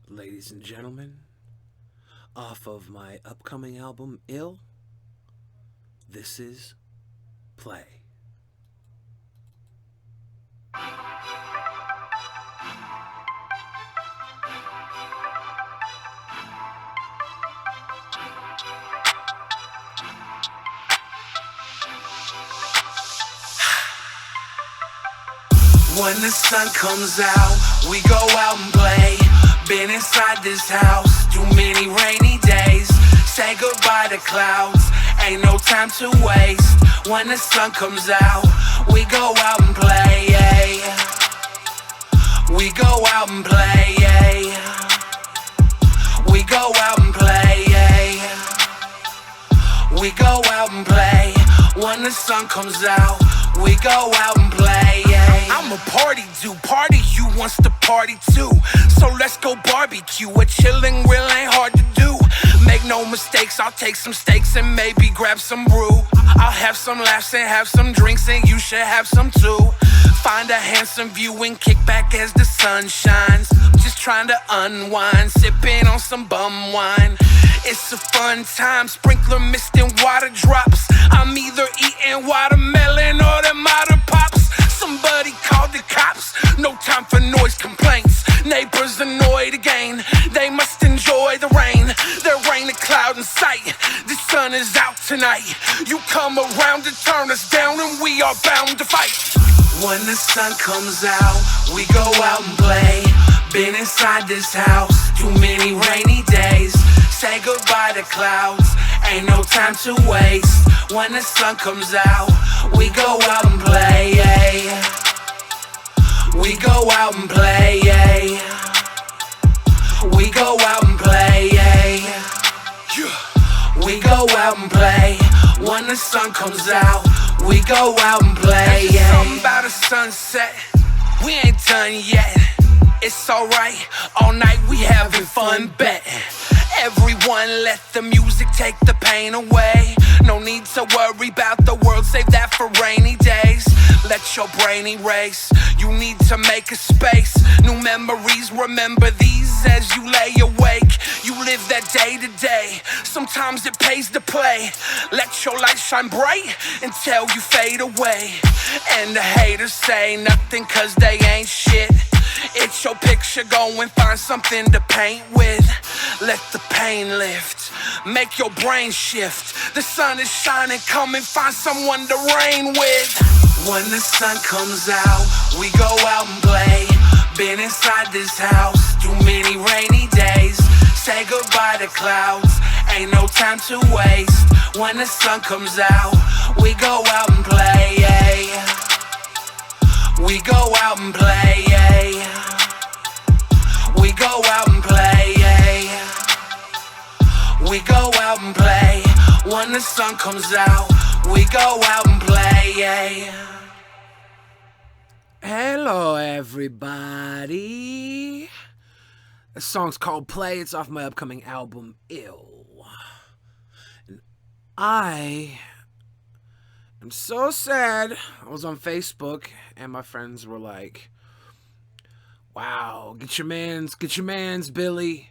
ladies and gentlemen, off of my upcoming album, Ill, this is Play. When the sun comes out, we go out and play. Been inside this house too many rainy days. Say goodbye to clouds, ain't no time to waste. When the sun comes out, we go out and play. We go out and play. We go out and play. We go out and play. When the sun comes out, we go out and play. I'm a party dude, party you wants to party too. So let's go barbecue, a chillin' grill ain't hard to do. Make no mistakes, I'll take some steaks and maybe grab some brew. I'll have some laughs and have some drinks and you should have some too. Find a handsome view and kick back as the sun shines. Just trying to unwind, sipping on some bum wine. It's a fun time, sprinkler mist and water drops. I'm either eating watermelon or them otter pops. Somebody called the cops, no time for noise complaints. Neighbors annoyed again, they must enjoy the rain. There ain't a cloud in sight, the sun is out tonight. You come around to turn us down and we are bound to fight. When the sun comes out, we go out and play. Been inside this house too many rainy days. Say goodbye to clouds, ain't no time to waste. When the sun comes out, we go out and play. We go out and play. We go out and play. We go out and play. When the sun comes out, we go out and play. Something about a sunset, we ain't done yet. It's alright, all night we having fun, bet. Everyone let the music take the pain away. No need to worry about the world, save that for rainy days. Let your brain erase, you need to make a space. New memories, remember these as you lay awake. You live that day to day, sometimes it pays to play. Let your light shine bright until you fade away. And the haters say nothing cause they ain't shit. It's your picture, go and find something to paint with. Let the pain lift, make your brain shift. The sun is shining, come and find someone to reign with. When the sun comes out, we go out and play. Been inside this house too many rainy days. Say goodbye to clouds, ain't no time to waste. When the sun comes out, we go out and play. We go out and play. We go out and play. We go out and play. When the sun comes out, we go out and play. Hello, everybody. The song's called Play. It's off my upcoming album, Ill. And I am so sad. I was on Facebook and my friends were like, wow, get your mans, Billy.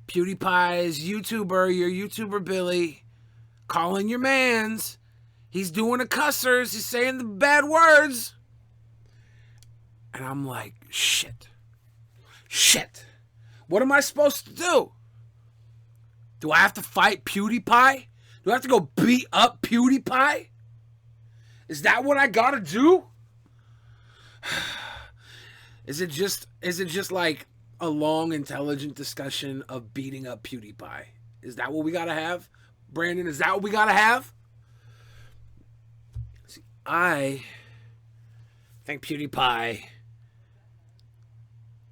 PewDiePie's YouTuber, your YouTuber Billy, calling your mans. He's doing the cussers, he's saying the bad words. And I'm like, shit. What am I supposed to do? Do I have to fight PewDiePie? Do I have to go beat up PewDiePie? Is that what I gotta do? Is it just like a long, intelligent discussion of beating up PewDiePie? Is that what we gotta have? Brandon, is that what we gotta have? See, I think PewDiePie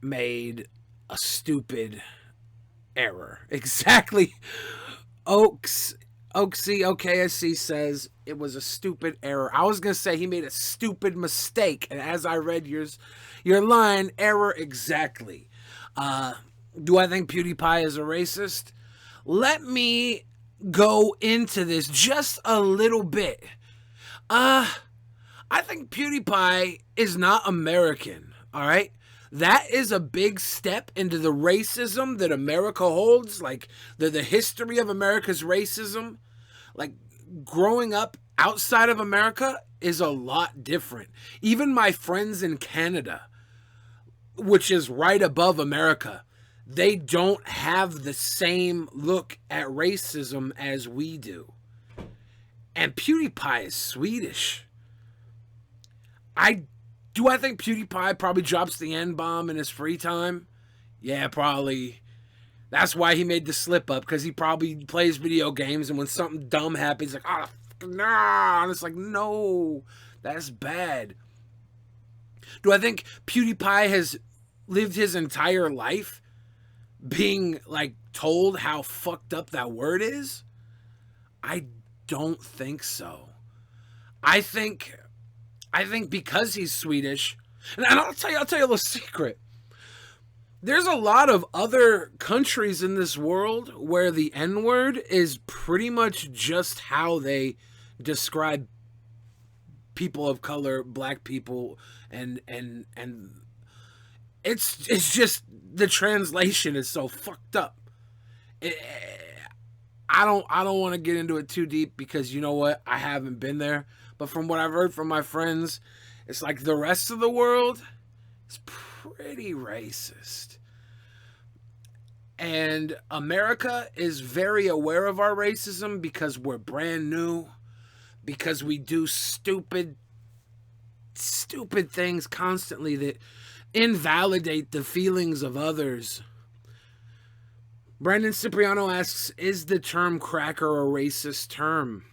made a stupid error. Exactly. Oaksy OKSC says it was a stupid error. I was going to say he made a stupid mistake. And as I read your line, error exactly. Do I think PewDiePie is a racist? Let me go into this just a little bit. I think PewDiePie is not American, all right? that is a big step into the racism that America holds, like the history of America's racism. Like, growing up outside of America is a lot different. Even my friends in Canada, which is right above America, they don't have the same look at racism as we do. And PewDiePie is Swedish. I think PewDiePie probably drops the N-bomb in his free time? Yeah, probably. That's why he made the slip up, because he probably plays video games, and when something dumb happens, he's like, oh, nah. And it's like, no, that's bad. Do I think PewDiePie has lived his entire life being, like, told how fucked up that word is? I don't think so. I think because he's Swedish, and I'll tell you a little secret. There's a lot of other countries in this world where the N-word is pretty much just how they describe people of color, black people, and it's just the translation is so fucked up. I don't want to get into it too deep, because you know what? I haven't been there. But from what I've heard from my friends, it's like the rest of the world is pretty racist. And America is very aware of our racism because we're brand new, because we do stupid things constantly that invalidate the feelings of others. Brandon Cipriano asks, is the term cracker a racist term?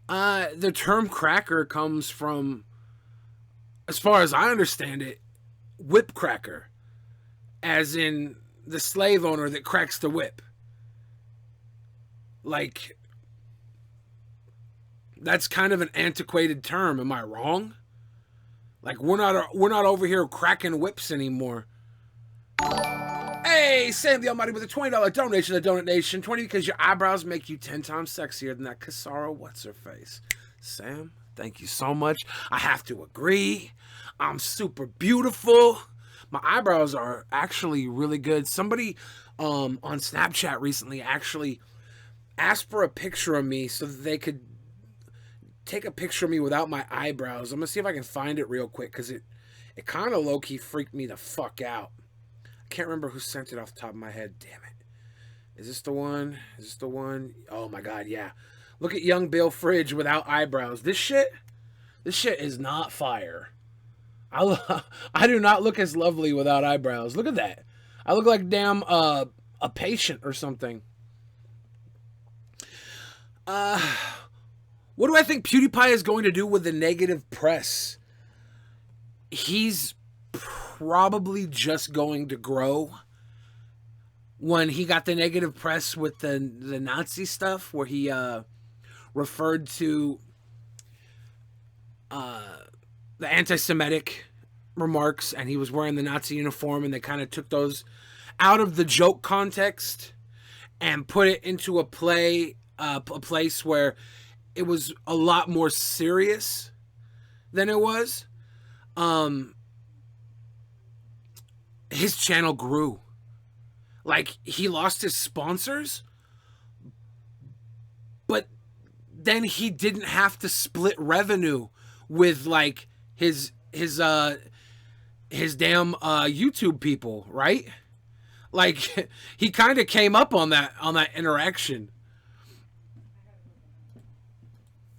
The term cracker comes from, as far as I understand it, whip cracker, as in the slave owner that cracks the whip. Like, that's kind of an antiquated term. Am I wrong? Like, we're not over here cracking whips anymore. Hey, Sam the Almighty with a $20 donation, the donut nation. 20 because your eyebrows make you 10 times sexier than that Casara what's-her-face. Sam, thank you so much. I have to agree. I'm super beautiful. My eyebrows are actually really good. Somebody on Snapchat recently actually asked for a picture of me so that they could take a picture of me without my eyebrows. I'm going to see if I can find it real quick, because it kind of low-key freaked me the fuck out. Can't remember who sent it off the top of my head. Damn it. Is this the one? Is this the one? Oh my god, yeah. Look at young Bill Fridge without eyebrows. This shit is not fire. I do not look as lovely without eyebrows. Look at that. I look like damn a patient or something. What do I think PewDiePie is going to do with the negative press? He's probably just going to grow. When he got the negative press with the Nazi stuff, where he referred to the anti-Semitic remarks, and he was wearing the Nazi uniform, and they kind of took those out of the joke context and put it into a place where it was a lot more serious than it was. His channel grew. Like, he lost his sponsors, but then he didn't have to split revenue with, like, his damn YouTube people, right? Like, he kind of came up on that interaction.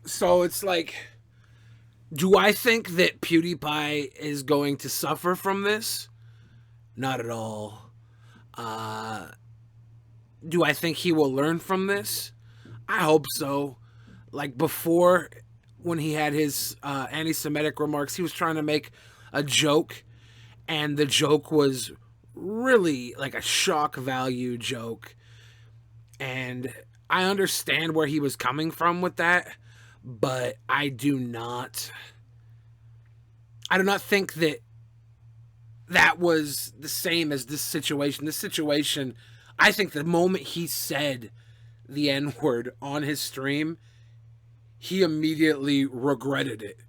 So it's like, do I think that PewDiePie is going to suffer from this? Not at all. Do I think he will learn from this? I hope so. Like, before, when he had his anti-Semitic remarks, he was trying to make a joke, and the joke was really like a shock value joke. And I understand where he was coming from with that, but I do not think that was the same as this situation. This situation, I think the moment he said the N-word on his stream, he immediately regretted it.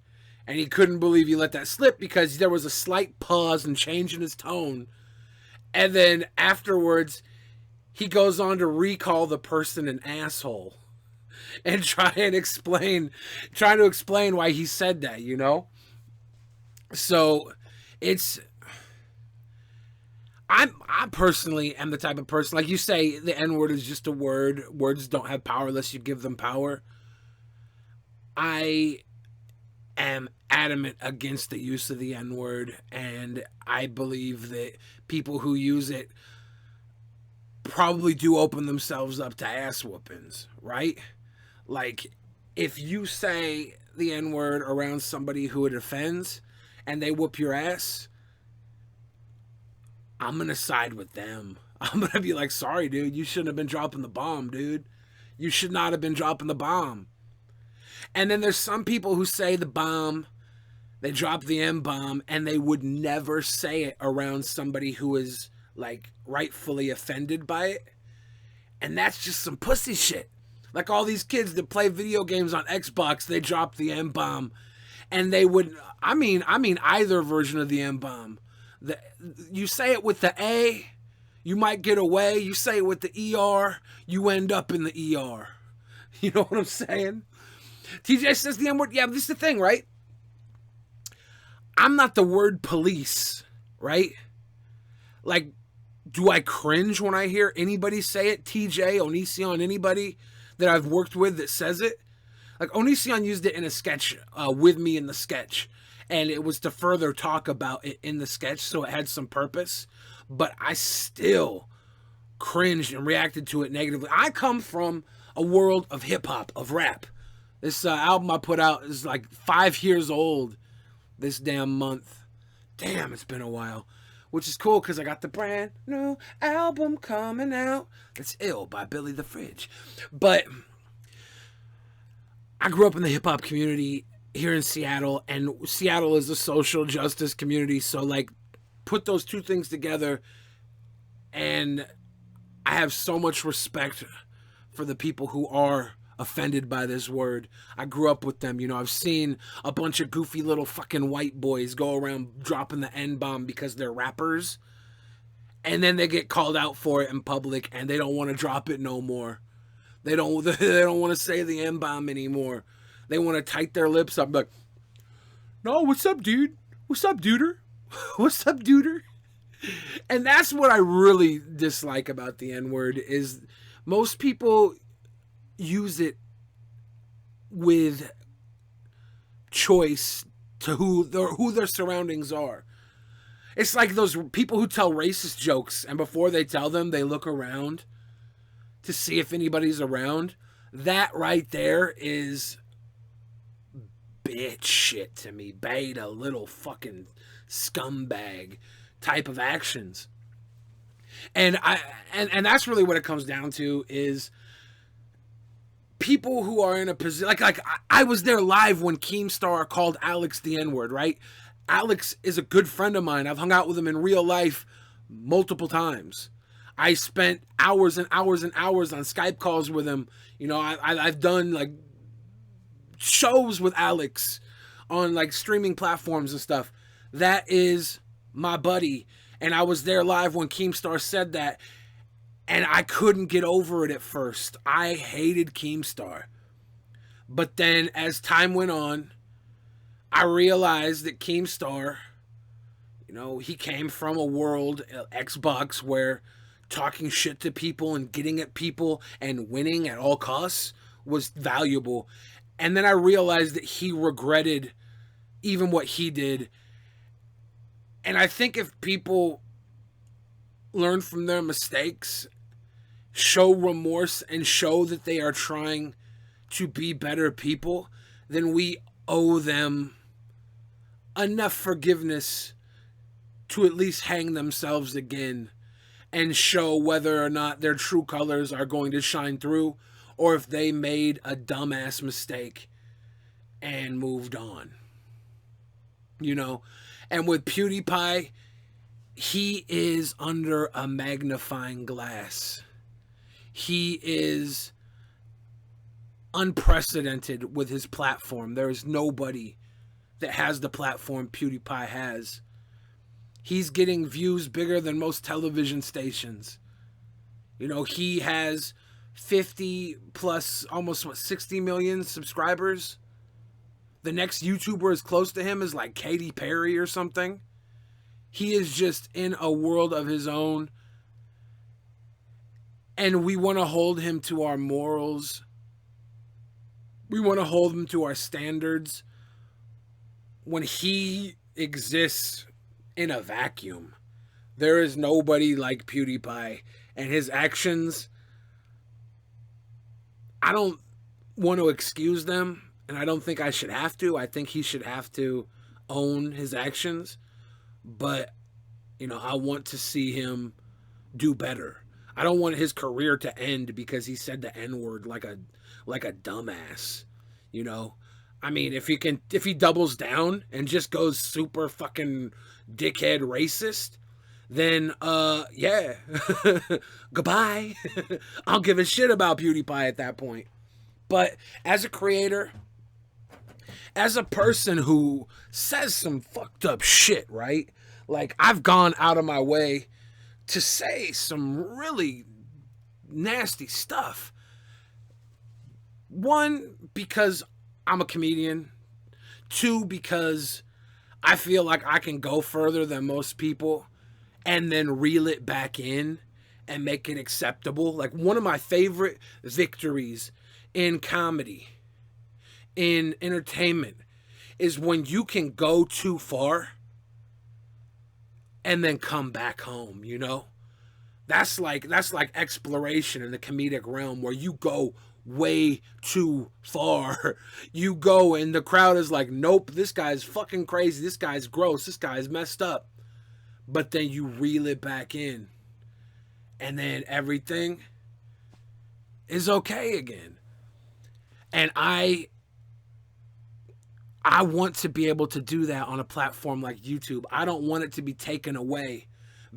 And he couldn't believe he let that slip because there was a slight pause and change in his tone. And then afterwards, he goes on to recall the person an asshole and trying to explain why he said that, you know? So it's, I personally am the type of person, like you say, the N-word is just a word. Words don't have power unless you give them power. I am adamant against the use of the N-word, and I believe that people who use it probably do open themselves up to ass whoopings, right? Like, if you say the N-word around somebody who it offends and they whoop your ass, I'm going to side with them. I'm going to be like, sorry, dude, you shouldn't have been dropping the bomb, dude. You should not have been dropping the bomb. And then there's some people who say the bomb, they drop the M-bomb, and they would never say it around somebody who is, like, rightfully offended by it. And that's just some pussy shit. Like all these kids that play video games on Xbox, they drop the M-bomb. And they would, I mean either version of the M-bomb. You say it with the A, you might get away. You say it with the ER, you end up in the ER. You know what I'm saying? TJ says the M-word. Yeah, but this is the thing, right? I'm not the word police, right? Like, do I cringe when I hear anybody say it? TJ, Onision, anybody that I've worked with that says it? Like, Onision used it in a sketch with me in the sketch. And it was to further talk about it in the sketch, so it had some purpose. But I still cringed and reacted to it negatively. I come from a world of hip-hop, of rap. This album I put out is like 5 years old this damn month. Damn, it's been a while. Which is cool because I got the brand new album coming out. It's Ill by Billy the Fridge. But I grew up in the hip-hop community here in Seattle, and Seattle is a social justice community, so like put those two things together, and I have so much respect for the people who are offended by this word. I grew up with them, you know. I've seen a bunch of goofy little fucking white boys go around dropping the N-bomb because they're rappers, and then they get called out for it in public and they don't want to drop it no more. They don't want to say the N-bomb anymore. They want to tight their lips up like, no, what's up, dude? What's up, duder? What's up, duder? And that's what I really dislike about the N-word is most people use it with choice to who their surroundings are. It's like those people who tell racist jokes and before they tell them, they look around to see if anybody's around. That right there is bitch shit to me. Beta little fucking scumbag type of actions. And that's really what it comes down to is people who are in a position like I was there live when Keemstar called Alex the N-word, right? Alex is a good friend of mine. I've hung out with him in real life multiple times. I spent hours and hours and hours on Skype calls with him. You know, I've done like shows with Alex on like streaming platforms and stuff. That is my buddy. And I was there live when Keemstar said that. And I couldn't get over it at first. I hated Keemstar. But then as time went on, I realized that Keemstar, you know, he came from a world, Xbox, where talking shit to people and getting at people and winning at all costs was valuable. And then I realized that he regretted even what he did. And I think if people learn from their mistakes, show remorse, and show that they are trying to be better people, then we owe them enough forgiveness to at least hang themselves again and show whether or not their true colors are going to shine through or if they made a dumbass mistake and moved on. You know? And with PewDiePie, he is under a magnifying glass. He is unprecedented with his platform. There is nobody that has the platform PewDiePie has. He's getting views bigger than most television stations. You know, he has 50 plus, almost 60 million subscribers. The next YouTuber as close to him is like Katy Perry or something. He is just in a world of his own. And we want to hold him to our morals. We want to hold him to our standards when he exists in a vacuum. There is nobody like PewDiePie, and his actions, I don't want to excuse them, and I don't think I should have to. I think he should have to own his actions, but, you know, I want to see him do better. I don't want his career to end because he said the N-word like a dumbass, you know? I mean, if he doubles down and just goes super fucking dickhead racist, then, yeah, goodbye. I'll give a shit about PewDiePie at that point. But as a creator, as a person who says some fucked up shit, right? Like, I've gone out of my way to say some really nasty stuff. One, because I'm a comedian. Two, because I feel like I can go further than most people and then reel it back in and make it acceptable. Like, one of my favorite victories in comedy, in entertainment, is when you can go too far and then come back home, you know? That's like exploration in the comedic realm, where you go way too far. You go and the crowd is like, nope, this guy's fucking crazy, this guy's gross, this guy's messed up. But then you reel it back in, and then everything is okay again. And I want to be able to do that on a platform like YouTube. I don't want it to be taken away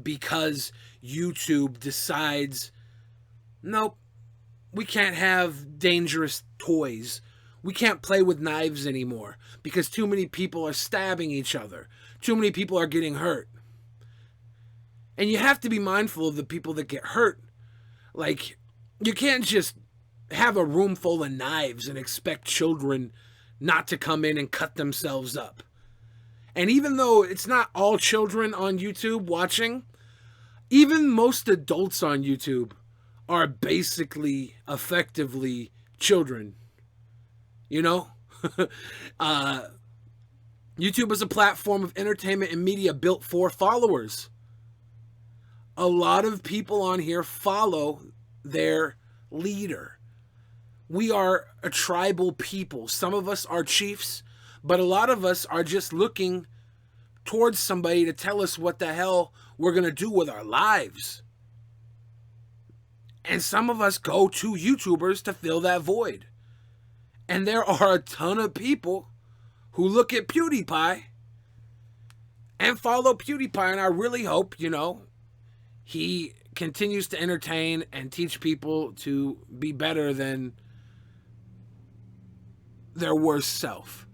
because YouTube decides, nope, we can't have dangerous toys. We can't play with knives anymore because too many people are stabbing each other. Too many people are getting hurt. And you have to be mindful of the people that get hurt. Like, you can't just have a room full of knives and expect children not to come in and cut themselves up. And even though it's not all children on YouTube watching, even most adults on YouTube are basically, effectively children. You know? YouTube is a platform of entertainment and media built for followers. A lot of people on here follow their leader. We are a tribal people. Some of us are chiefs, but a lot of us are just looking towards somebody to tell us what the hell we're going to do with our lives. And some of us go to YouTubers to fill that void. And there are a ton of people who look at PewDiePie and follow PewDiePie, and I really hope, you know, he continues to entertain and teach people to be better than their worst self.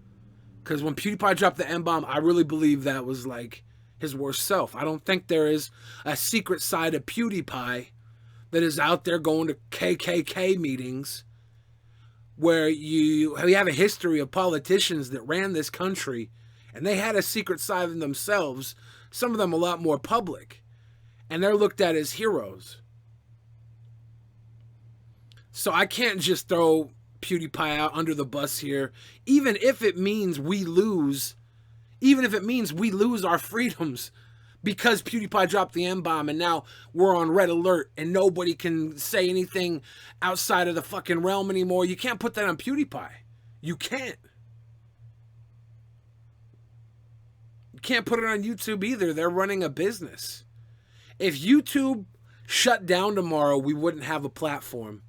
Because when PewDiePie dropped the N-bomb, I really believe that was like his worst self. I don't think there is a secret side of PewDiePie that is out there going to KKK meetings where you have a history of politicians that ran this country and they had a secret side of themselves, some of them a lot more public, and they're looked at as heroes. So I can't just throw PewDiePie out under the bus here, even if it means we lose our freedoms because PewDiePie dropped the N-bomb and now we're on red alert and nobody can say anything outside of the fucking realm anymore. You can't put that on PewDiePie. You can't. You can't put it on YouTube either. They're running a business. If YouTube shut down tomorrow, we wouldn't have a platform.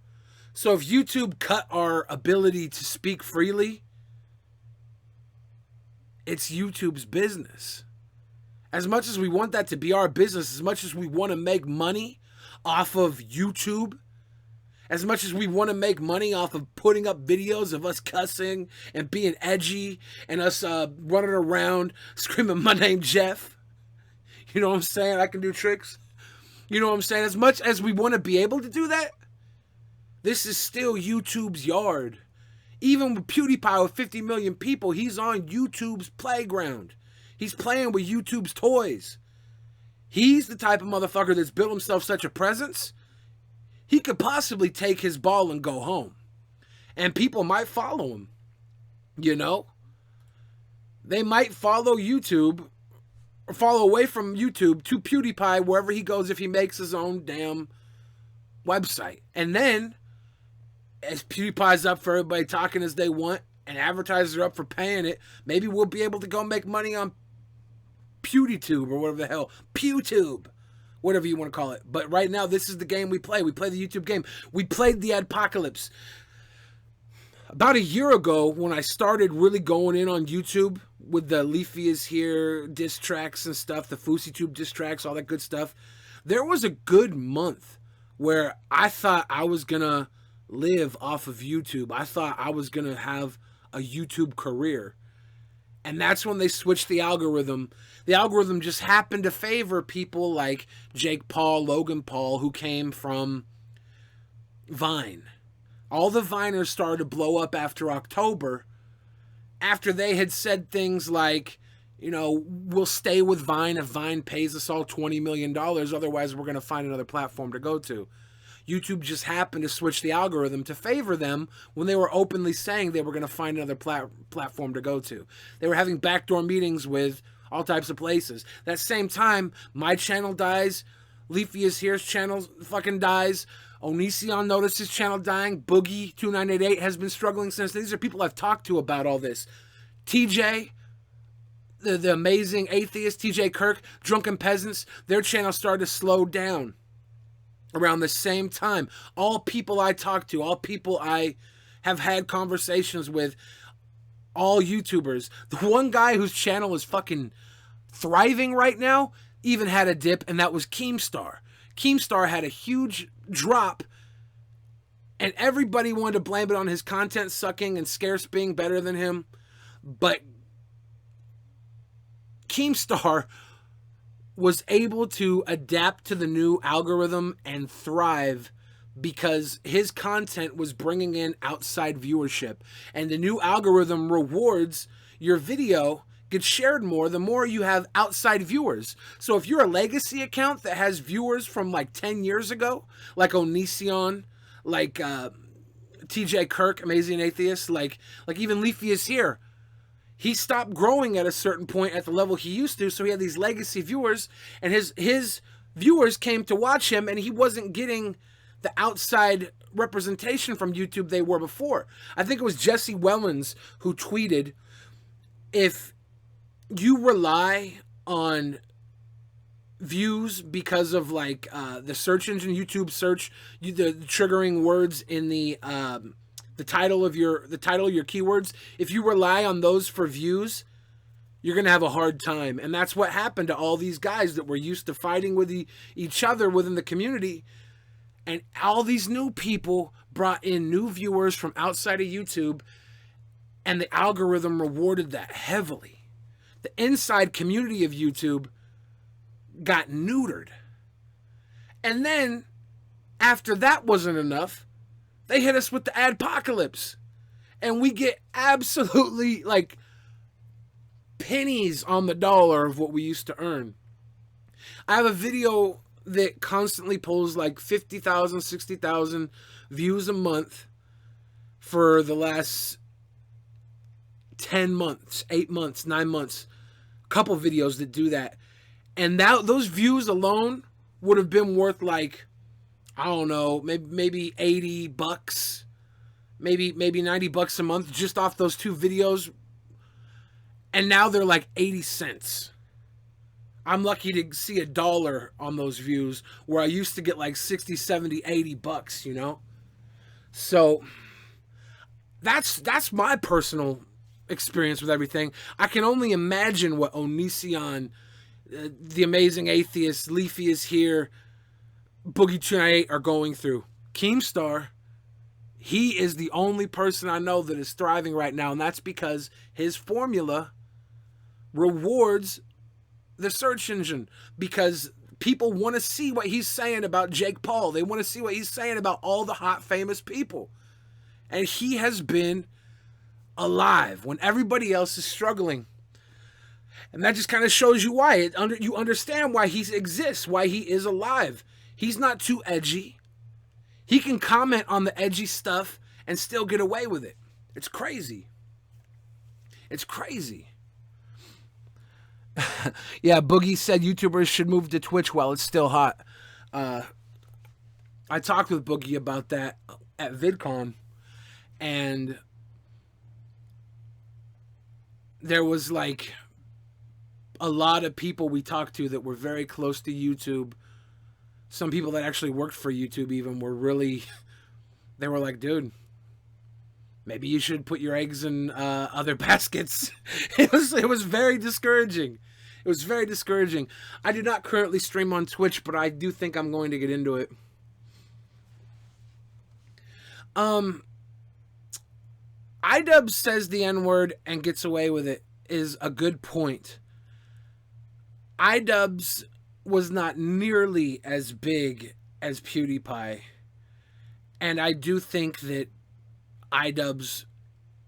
So if YouTube cut our ability to speak freely, it's YouTube's business. As much as we want that to be our business, as much as we want to make money off of YouTube As much as we want to make money off of putting up videos of us cussing and being edgy and us running around screaming, "My name's Jeff." You know what I'm saying? I can do tricks. You know what I'm saying? As much as we want to be able to do that, this is still YouTube's yard. Even with PewDiePie with 50 million people, he's on YouTube's playground. He's playing with YouTube's toys. He's the type of motherfucker that's built himself such a presence, he could possibly take his ball and go home. And people might follow him. You know? They might follow YouTube, or follow away from YouTube to PewDiePie wherever he goes if he makes his own damn website. And then, as PewDiePie's up for everybody talking as they want, and advertisers are up for paying it, maybe we'll be able to go make money on PewDieTube or whatever the hell. PewTube. Whatever you want to call it. But right now, this is the game we play. We play the YouTube game. We played the Adpocalypse. About a year ago, when I started really going in on YouTube with the Leafy is Here diss tracks and stuff, the FouseyTube diss tracks, all that good stuff, there was a good month where I thought I was going to live off of YouTube. I thought I was going to have a YouTube career. And that's when they switched the algorithm. The algorithm just happened to favor people like Jake Paul, Logan Paul, who came from Vine. All the Viners started to blow up after October, after they had said things like, you know, we'll stay with Vine if Vine pays us all $20 million, otherwise we're going to find another platform to go to. YouTube just happened to switch the algorithm to favor them when they were openly saying they were going to find another platform to go to. They were having backdoor meetings with all types of places. That same time, my channel dies, Leafy is Here's channel fucking dies, Onision noticed his channel dying, Boogie2988 has been struggling since. These are people I've talked to about all this. TJ, the amazing atheist, TJ Kirk, Drunken Peasants, their channel started to slow down around the same time. All people I talk to, all people I have had conversations with, all YouTubers. The one guy whose channel is fucking thriving right now even had a dip, and that was Keemstar. Keemstar had a huge drop, and everybody wanted to blame it on his content sucking and Scarce being better than him. But Keemstar was able to adapt to the new algorithm and thrive because his content was bringing in outside viewership. And the new algorithm rewards your video gets shared more the more you have outside viewers. So if you're a legacy account that has viewers from like 10 years ago, like Onision, like TJ Kirk, Amazing Atheist, like even Leafy is Here, he stopped growing at a certain point at the level he used to, so he had these legacy viewers, and his viewers came to watch him, and he wasn't getting the outside representation from YouTube they were before. I think it was Jesse Wellens who tweeted, if you rely on views because of like the search engine, YouTube search, the triggering words in the title of your keywords, if you rely on those for views, you're going to have a hard time. And that's what happened to all these guys that were used to fighting with each other within the community. And all these new people brought in new viewers from outside of YouTube, and the algorithm rewarded that heavily. The inside community of YouTube got neutered. And then, after that wasn't enough, they hit us with the Adpocalypse. And we get absolutely, like, pennies on the dollar of what we used to earn. I have a video that constantly pulls like 50,000, 60,000 views a month for the last 10 months, 8 months, 9 months. A couple videos that do that. And those views alone would have been worth like, I don't know, maybe $80, maybe $90 a month just off those two videos. And now they're like 80 cents. I'm lucky to see $1 on those views, where I used to get like 60, 70, $80, you know? So that's my personal experience with everything. I can only imagine what Onision, the Amazing Atheist, Leafy is Here, Boogie28 are going through. Keemstar, He is the only person I know that is thriving right now, and that's because his formula rewards the search engine, because people want to see what he's saying about Jake Paul. They want to see what he's saying about all the hot, famous people. And he has been alive when everybody else is struggling. And that just kind of shows you why. You understand why he exists, why he is alive. He's not too edgy. He can comment on the edgy stuff and still get away with it. It's crazy. It's crazy. Yeah, Boogie said YouTubers should move to Twitch while it's still hot. I talked with Boogie about that at VidCon, and there was like a lot of people we talked to that were very close to YouTube. Some people that actually worked for YouTube even were really, they were like, dude, maybe you should put your eggs in other baskets. It was very discouraging. It was very discouraging. I do not currently stream on Twitch, but I do think I'm going to get into it. iDubbbz says the N-word and gets away with it is a good point. iDubbbz was not nearly as big as PewDiePie. And I do think that iDubbbz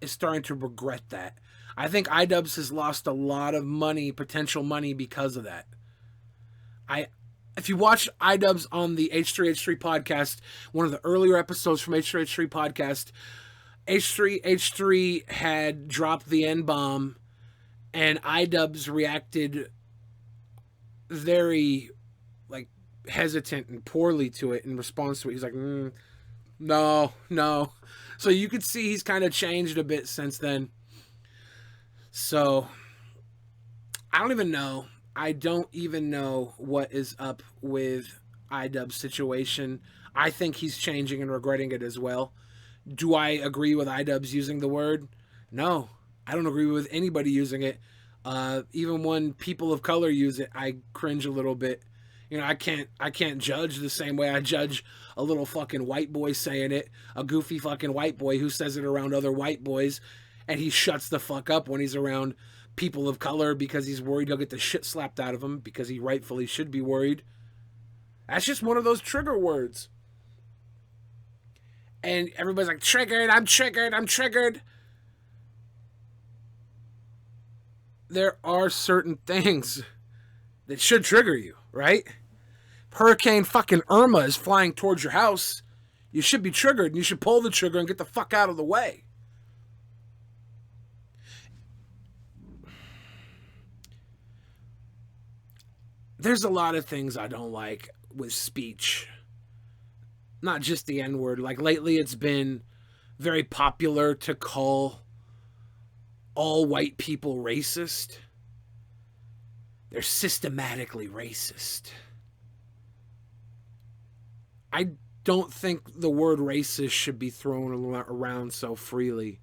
is starting to regret that. I think iDubbbz has lost a lot of money, potential money, because of that. If you watch iDubbbz on the H3H3 podcast, one of the earlier episodes from H3H3 podcast, H3H3 had dropped the N-bomb, and iDubbbz reacted very like hesitant and poorly to it in response to it. He's like, no. So you could see he's kind of changed a bit since then. So I don't even know. I don't even know what is up with iDubbbz's situation. I think he's changing and regretting it as well. Do I agree with iDubbbz using the word? No, I don't agree with anybody using it. Even when people of color use it, I cringe a little bit. You know, I can't judge the same way I judge a little fucking white boy saying it, a goofy fucking white boy who says it around other white boys, and he shuts the fuck up when he's around people of color because he's worried he'll get the shit slapped out of him, because he rightfully should be worried. That's just one of those trigger words. And everybody's like, triggered, I'm triggered. There are certain things that should trigger you, right? Hurricane fucking Irma is flying towards your house. You should be triggered, and you should pull the trigger and get the fuck out of the way. There's a lot of things I don't like with speech. Not just the N-word. Like, lately it's been very popular to call all white people racist. They're systematically racist. I don't think the word racist should be thrown around so freely.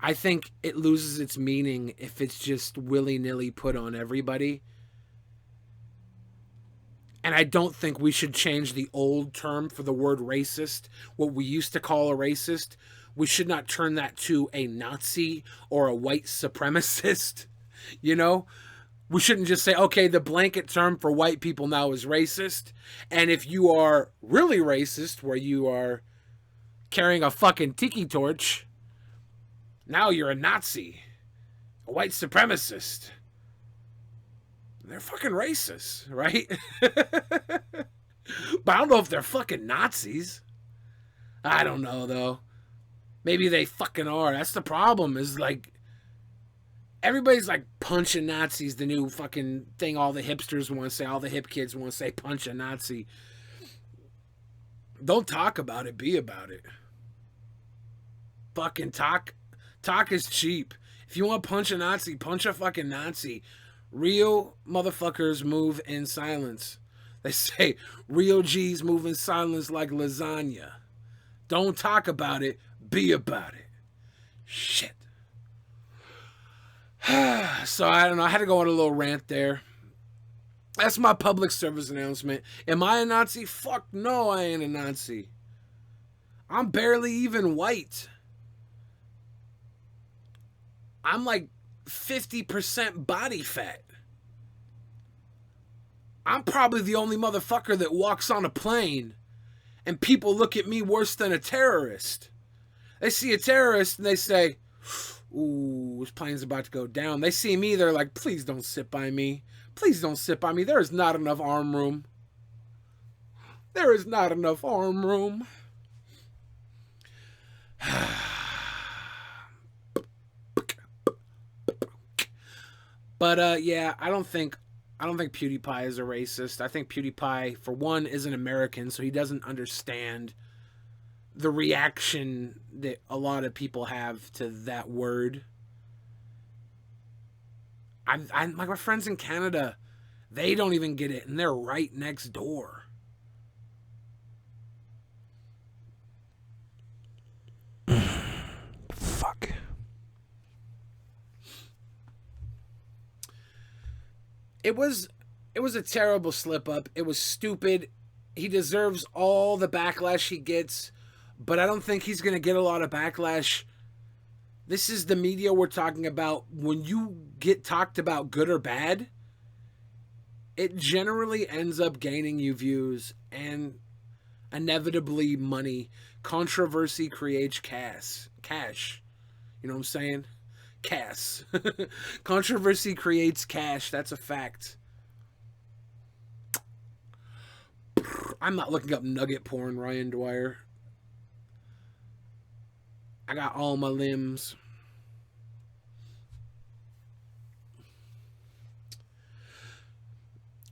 I think it loses its meaning if it's just willy-nilly put on everybody. And I don't think we should change the old term for the word racist. What we used to call a racist, we should not turn that to a Nazi or a white supremacist. You know? We shouldn't just say, okay, the blanket term for white people now is racist. And if you are really racist, where you are carrying a fucking tiki torch, now you're a Nazi, a white supremacist. They're fucking racist, right? But I don't know if they're fucking Nazis. I don't know, though. Maybe they fucking are. That's the problem, is like, everybody's like punching Nazis, the new fucking thing all the hipsters want to say, all the hip kids want to say, punch a Nazi. Don't talk about it, be about it. Fucking talk is cheap. If you want to punch a Nazi, punch a fucking Nazi. Real motherfuckers move in silence. They say real G's move in silence like lasagna. Don't talk about it, be about it. Shit. So I don't know, I had to go on a little rant there. That's my public service announcement. Am I a Nazi? Fuck no, I ain't a Nazi. I'm barely even white. I'm like 50% body fat. I'm probably the only motherfucker that walks on a plane and people look at me worse than a terrorist. They see a terrorist and they say, ooh, this plane's about to go down. They see me, they're like, please don't sit by me. Please don't sit by me. There is not enough arm room. There is not enough arm room. But yeah, I don't think PewDiePie is a racist. I think PewDiePie, for one, is an American, so he doesn't understand the reaction that a lot of people have to that word. I like my friends in Canada, they don't even get it, and they're right next door. Fuck. It was a terrible slip up. It was stupid. He deserves all the backlash he gets, but I don't think he's going to get a lot of backlash. This is the media we're talking about. When you get talked about good or bad, it generally ends up gaining you views and inevitably money. Controversy creates cash. You know what I'm saying? Cash. Controversy creates cash. That's a fact. I'm not looking up nugget porn, Ryan Dwyer. I got all my limbs.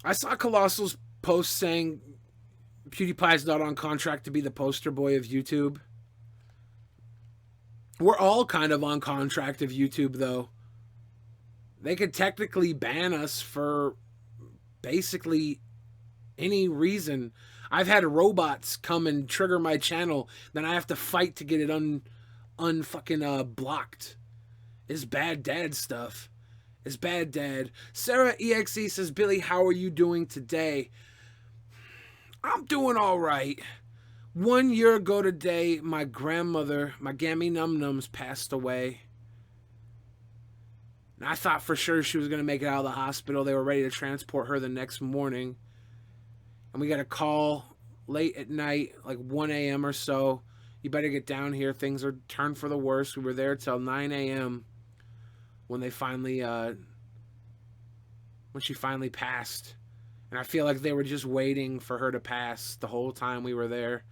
I saw Colossal's post saying PewDiePie's not on contract to be the poster boy of YouTube. We're all kind of on contract of YouTube, though. They could technically ban us for basically any reason. I've had robots come and trigger my channel, then I have to fight to get it unfucking blocked. It's bad dad stuff. It's bad dad. Sarah EXE says, Billy, how are you doing today? I'm doing all right. 1 year ago today, my grandmother, my Gammy Num Nums, passed away. And I thought for sure she was going to make it out of the hospital. They were ready to transport her the next morning. And we got a call late at night, like 1 a.m. or so. You better get down here. Things are turned for the worse. We were there till 9 a.m. when they finally, when she finally passed. And I feel like they were just waiting for her to pass the whole time we were there.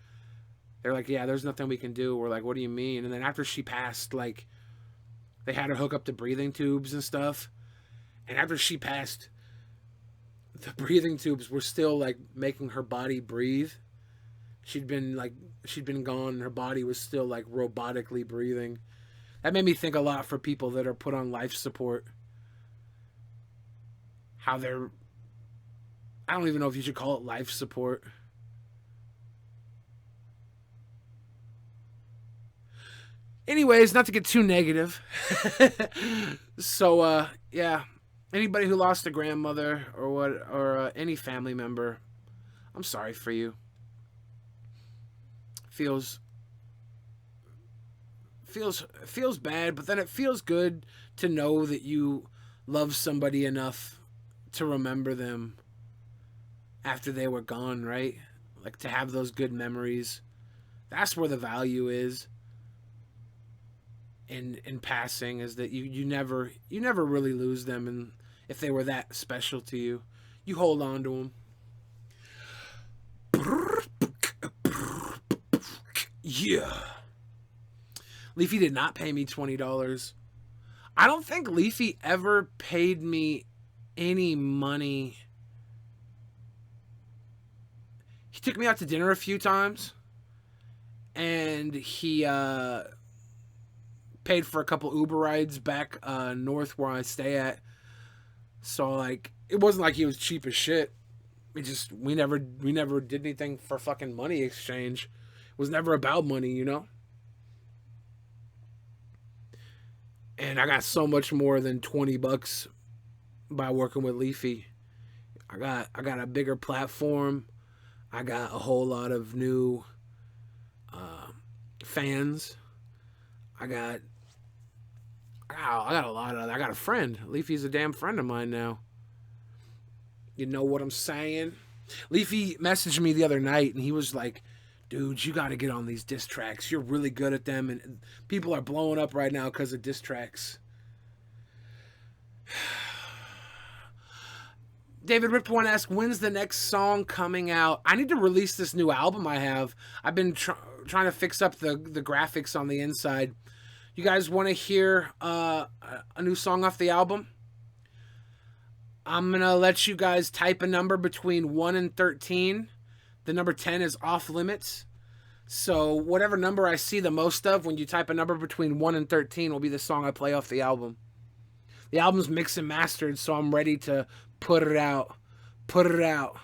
They're like, yeah, there's nothing we can do. We're like, what do you mean? And then after she passed, like, they had her hook up to breathing tubes and stuff. And after she passed, the breathing tubes were still, like, making her body breathe. She'd been gone, and her body was still, like, robotically breathing. That made me think a lot for people that are put on life support. How they're... I don't even know if you should call it life support. Anyways, not to get too negative. So, yeah. Anybody who lost a grandmother or any family member, I'm sorry for you. Feels bad, but then it feels good to know that you love somebody enough to remember them after they were gone, right? Like, to have those good memories. That's where the value is in passing, is that you never really lose them, and if they were that special to you, you hold on to them. Yeah. Leafy did not pay me $20. I don't think Leafy ever paid me any money. He took me out to dinner a few times, and he paid for a couple Uber rides back north where I stay at. So, like, it wasn't like he was cheap as shit. We never did anything for fucking money exchange. It was never about money, you know? And I got so much more than $20 by working with Leafy. I got a bigger platform. I got a whole lot of new fans. I got a lot of. I got a friend. Leafy's a damn friend of mine now. You know what I'm saying? Leafy messaged me the other night, and he was like, dude, you got to get on these diss tracks. You're really good at them, and people are blowing up right now because of diss tracks. David Ripone asked, when's the next song coming out? I need to release this new album I have. I've been trying to fix up the graphics on the inside. You guys want to hear a new song off the album? I'm going to let you guys type a number between 1 and 13. The number 10 is off limits. So whatever number I see the most of when you type a number between 1 and 13 will be the song I play off the album. The album's mixed and mastered, so I'm ready to put it out. Put it out.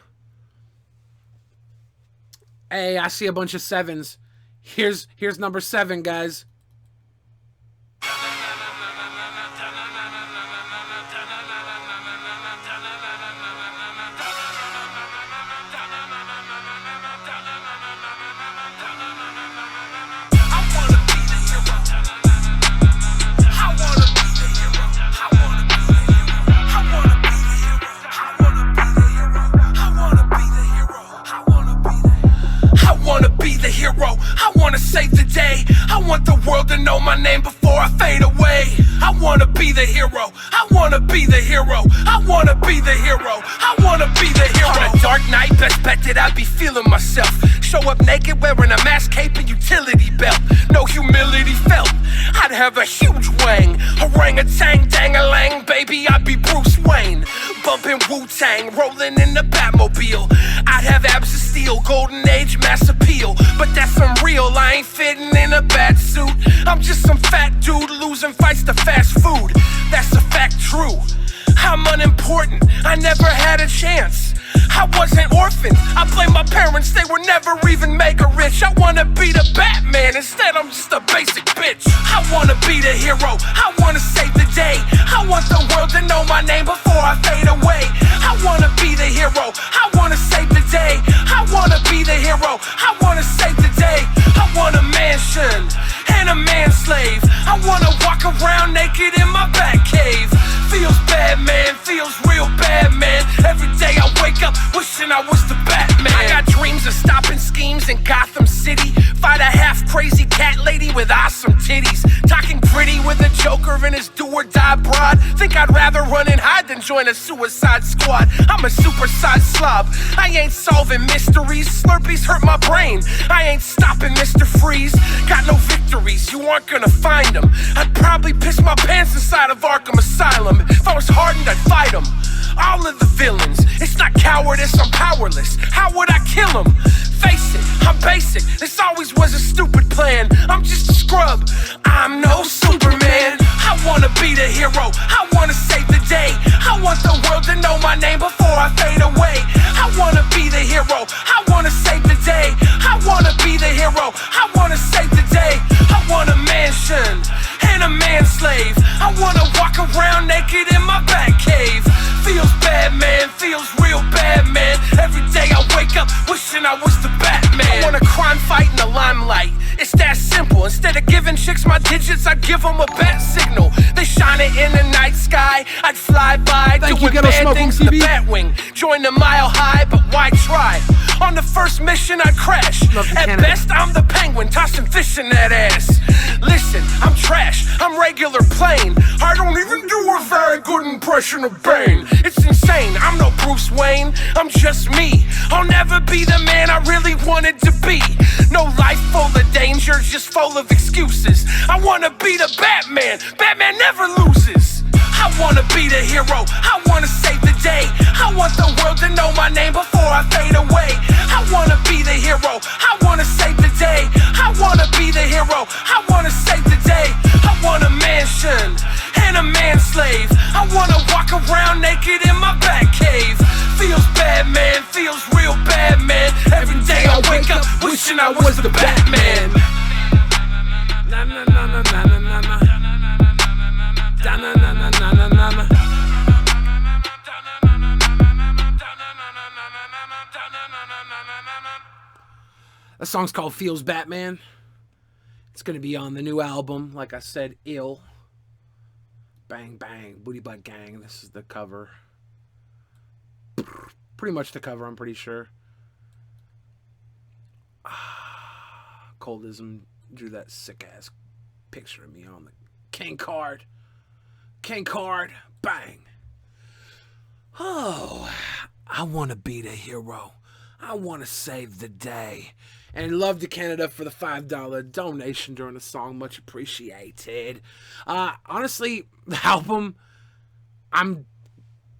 Hey, I see a bunch of 7s. Here's number 7, guys. Save the day. I want the world to know my name before I fade away. I wanna be the hero. I wanna be the hero. I wanna be the hero. I wanna be the hero. On a dark night, best bet that I'd be feeling myself. Show up naked wearing a mask, cape, and utility belt. No humility felt. I'd have a huge wang. Orangutan, dang-a-lang, baby, I'd be Bruce Wayne. Bumping Wu-Tang, rolling in the Batmobile. I'd have abs of steel, golden age, mass appeal. But that's unreal, I ain't fitting in a bad suit. I'm just some fat dude losing fights to fast food. That's a fact, true. I'm unimportant, I never had a chance. I wasn't orphaned, I blame my parents, they were never even mega rich. I wanna be the Batman, instead I'm just a basic bitch. I wanna be the hero, I wanna save the day. I want the world to know my name before I fade away. I wanna be the hero, I wanna save the day. I wanna be the hero, I wanna save the day. I want a mansion and a manslave. I wanna walk around naked in my bat cave. Feels bad, man, feels real bad, man. Every day I wake up wishing I was the Batman. I got dreams of stopping schemes in Gotham City. Fight a half crazy cat lady with awesome titties. Talking pretty with a Joker and his do-or-die broad. Think I'd rather run and hide than join a suicide squad. I'm a supersized slob, I ain't solving mysteries. Slurpees hurt my brain, I ain't stopping Mr. Freeze. Got no victories, you aren't gonna find them. I'd probably piss my pants inside of Arkham Asylum. If I was hardened, I'd fight them. All of the villains, it's not cowardice, I'm powerless. How would I kill them? Face it, I'm basic, this always was a stupid plan. I'm just a scrub, I'm no Superman. I wanna be the hero, I wanna save the day. I want the world to know my name before I fade away. I wanna be the hero, I wanna save the day. I wanna be the hero, I wanna save the day. I want a mansion and a manslave. I wanna walk around naked in my bat cave. Feels bad, man, feels real bad, man. Every day I wake up wishing I was the Batman. I want a crime fight in the limelight, it's that simple. Instead of giving chicks my digits, I'd give them a bat signal. They shine it in the night sky, I'd fly by, doing bad things in the Batwing. Join the mile high, but why try? On the first mission I'd crash. At best I'm the Penguin, tossing fish in that ass. Listen, I'm trash, I'm regular plain. I don't even do a very good impression of Bane. It's insane, I'm no Bruce Wayne, I'm just me. I'll never be the man I really wanted to be. No life full of danger, just full of excuses. I wanna be the Batman, Batman never loses. I wanna be the hero, I wanna save the day. I want the world to know my name before I fade away. I wanna be the hero, I wanna save the day. I wanna be the hero, I wanna save the day. I want a mansion and a manslave. I wanna walk around naked in my bat cave. Feels bad, man, feels real bad, man. Every day I wake up wishing I was the Batman. Na na na na na na na na. Da na na na na na na na. That song's called Feels Batman. It's going to be on the new album, like I said, Ill. Bang, bang, Booty Butt Gang. This is the cover. Pretty much the cover, I'm pretty sure. Coldism drew that sick-ass picture of me on the King card. King card. Bang. Oh, I want to be the hero. I want to save the day. And love to Canada for the $5 donation during the song. Much appreciated. Honestly, the album, I'm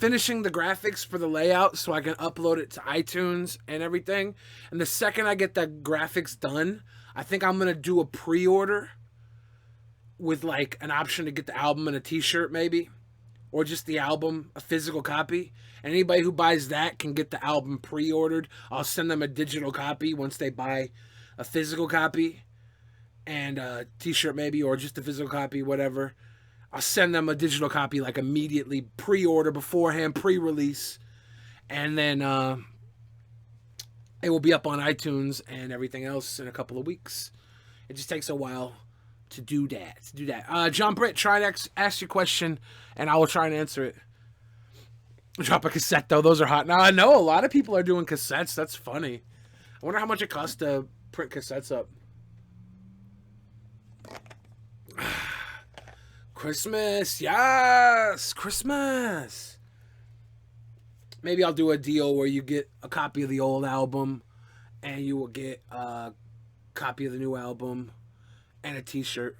finishing the graphics for the layout so I can upload it to iTunes and everything. And the second I get the graphics done, I think I'm going to do a pre-order with like an option to get the album and a t-shirt maybe. Or just the album, a physical copy. And anybody who buys that can get the album pre-ordered. I'll send them a digital copy once they buy a physical copy. And a t-shirt maybe, or just a physical copy, whatever. I'll send them a digital copy like immediately, pre-order beforehand, pre-release. And then it will be up on iTunes and everything else in a couple of weeks. It just takes a while to do that. John Britt, try to ask your question, and I will try and answer it. Drop a cassette, though. Those are hot. Now, I know a lot of people are doing cassettes. That's funny. I wonder how much it costs to print cassettes up. Christmas. Yes. Christmas. Maybe I'll do a deal where you get a copy of the old album, and you will get a copy of the new album and a t-shirt.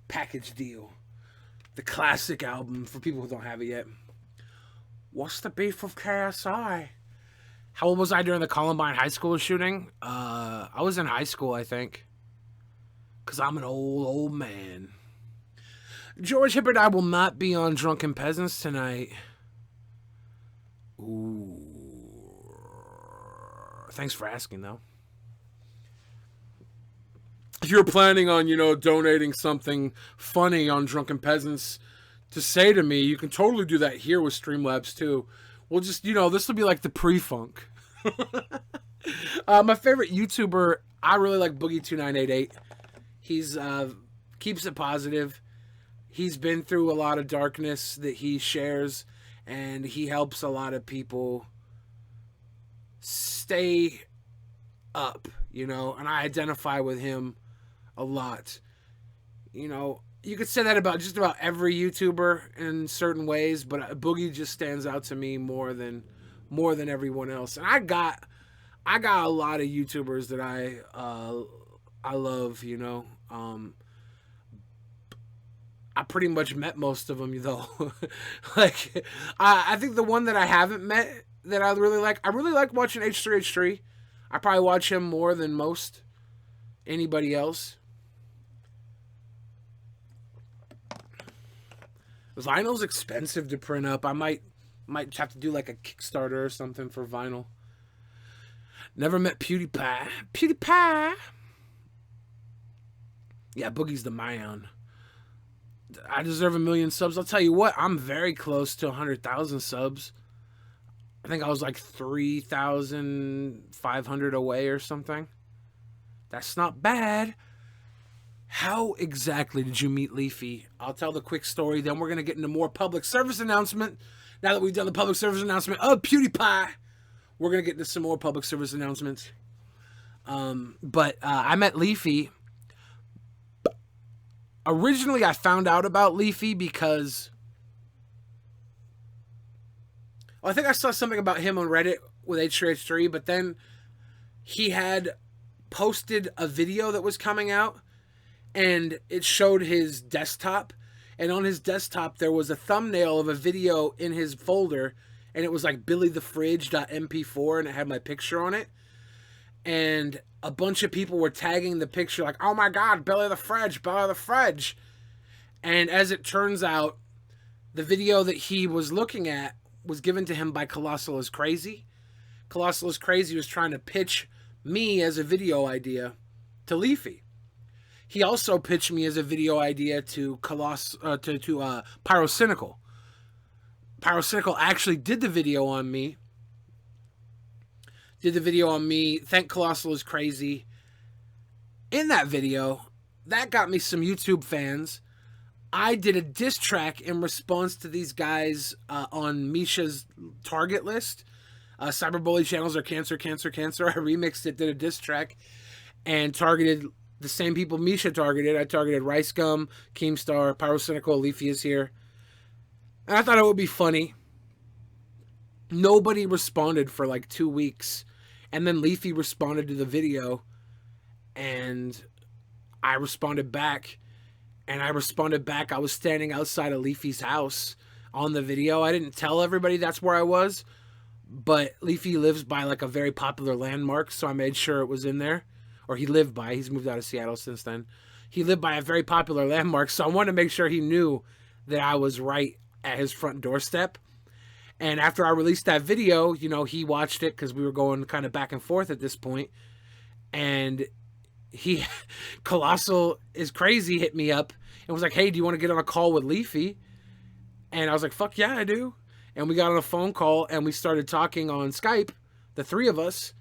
Package deal. The classic album for people who don't have it yet. What's the beef with KSI? How old was I during the Columbine High School shooting? I was in high school, I think. Because I'm an old man. George Hibbert, I will not be on Drunken Peasants tonight. Ooh. Thanks for asking, though. If you're planning on, donating something funny on Drunken Peasants to say to me, you can totally do that here with Streamlabs too. We'll just, this will be like the pre-funk. My favorite YouTuber, I really like Boogie2988. He's keeps it positive. He's been through a lot of darkness that he shares, and he helps a lot of people stay up, and I identify with him a lot. You could say that about just about every YouTuber in certain ways, but Boogie just stands out to me more than everyone else. And I got a lot of YouTubers that I love, I pretty much met most of them, though. Like, I think the one that I haven't met that I really like watching H3H3. I probably watch him more than most anybody else. Vinyl's expensive to print up. I might have to do like a Kickstarter or something for vinyl. Never met PewDiePie. PewDiePie! Yeah, Boogie's the man. I deserve 1 million subs. I'll tell you what, I'm very close to 100,000 subs. I think I was like 3,500 away or something. That's not bad. How exactly did you meet Leafy? I'll tell the quick story, then we're going to get into more public service announcement. Now that we've done the public service announcement of PewDiePie, we're going to get into some more public service announcements. But I met Leafy. Originally, I found out about Leafy because I think I saw something about him on Reddit with H3H3, but then he had posted a video that was coming out, and it showed his desktop, and on his desktop there was a thumbnail of a video in his folder, and it was like billythefridge.mp4, and it had my picture on it, and a bunch of people were tagging the picture like, oh my god, Billy the Fridge, Billy the Fridge. And as it turns out, the video that he was looking at was given to him by Colossal is Crazy. Colossal is Crazy was trying to pitch me as a video idea to Leafy. He also pitched me as a video idea to Pyrocynical. Pyrocynical actually did the video on me. Thank Colossal is Crazy. In that video, that got me some YouTube fans. I did a diss track in response to these guys on Misha's target list. Cyberbully channels are cancer, cancer, cancer. I remixed it, did a diss track, and targeted the same people Misha targeted. I targeted Rice Gum, Keemstar, Pyrocynical, Leafy is here. And I thought it would be funny. Nobody responded for like 2 weeks. And then Leafy responded to the video. And I responded back. And I responded back. I was standing outside of Leafy's house on the video. I didn't tell everybody that's where I was. But Leafy lives by like a very popular landmark. So I made sure it was in there. Or he lived by. He's moved out of Seattle since then. He lived by a very popular landmark. So I wanted to make sure he knew that I was right at his front doorstep. And after I released that video, you know, he watched it because we were going kind of back and forth at this point. And he, Colossal is Crazy, hit me up and was like, hey, do you want to get on a call with Leafy? And I was like, fuck yeah, I do. And we got on a phone call and we started talking on Skype, the three of us.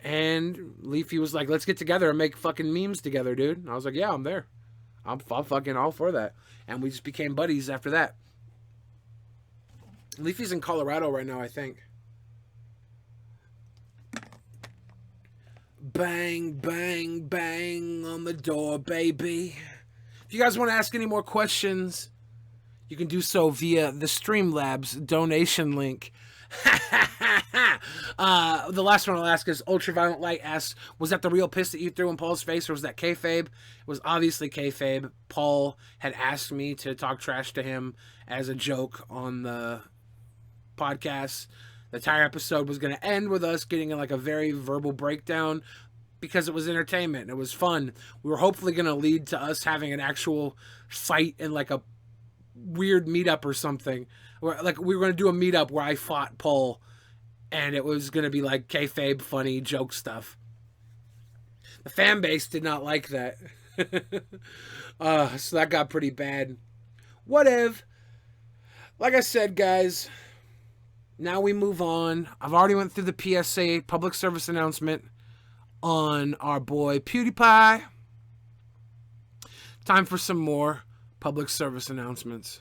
And Leafy was like, let's get together and make fucking memes together, dude. And I was like, yeah, I'm there. I'm fucking all for that. And we just became buddies after that. Leafy's in Colorado right now, I think. Bang, bang, bang on the door, baby. If you guys want to ask any more questions, you can do so via the Streamlabs donation link. The last one I'll ask is Ultraviolet Light asks, was that the real piss that you threw in Paul's face, or was that kayfabe? It was obviously kayfabe. Paul had asked me to talk trash to him as a joke on the podcast. The entire episode was going to end with us getting like a very verbal breakdown because it was entertainment. It was fun. We were hopefully going to lead to us having an actual fight in like a weird meetup or something. Like we were going to do a meetup where I fought Paul, and it was going to be like kayfabe, funny joke stuff. The fan base did not like that. So that got pretty bad. Whatever. Like I said, guys, now we move on. I've already went through the PSA, public service announcement, on our boy Pewdiepies. Time for some more public service announcements.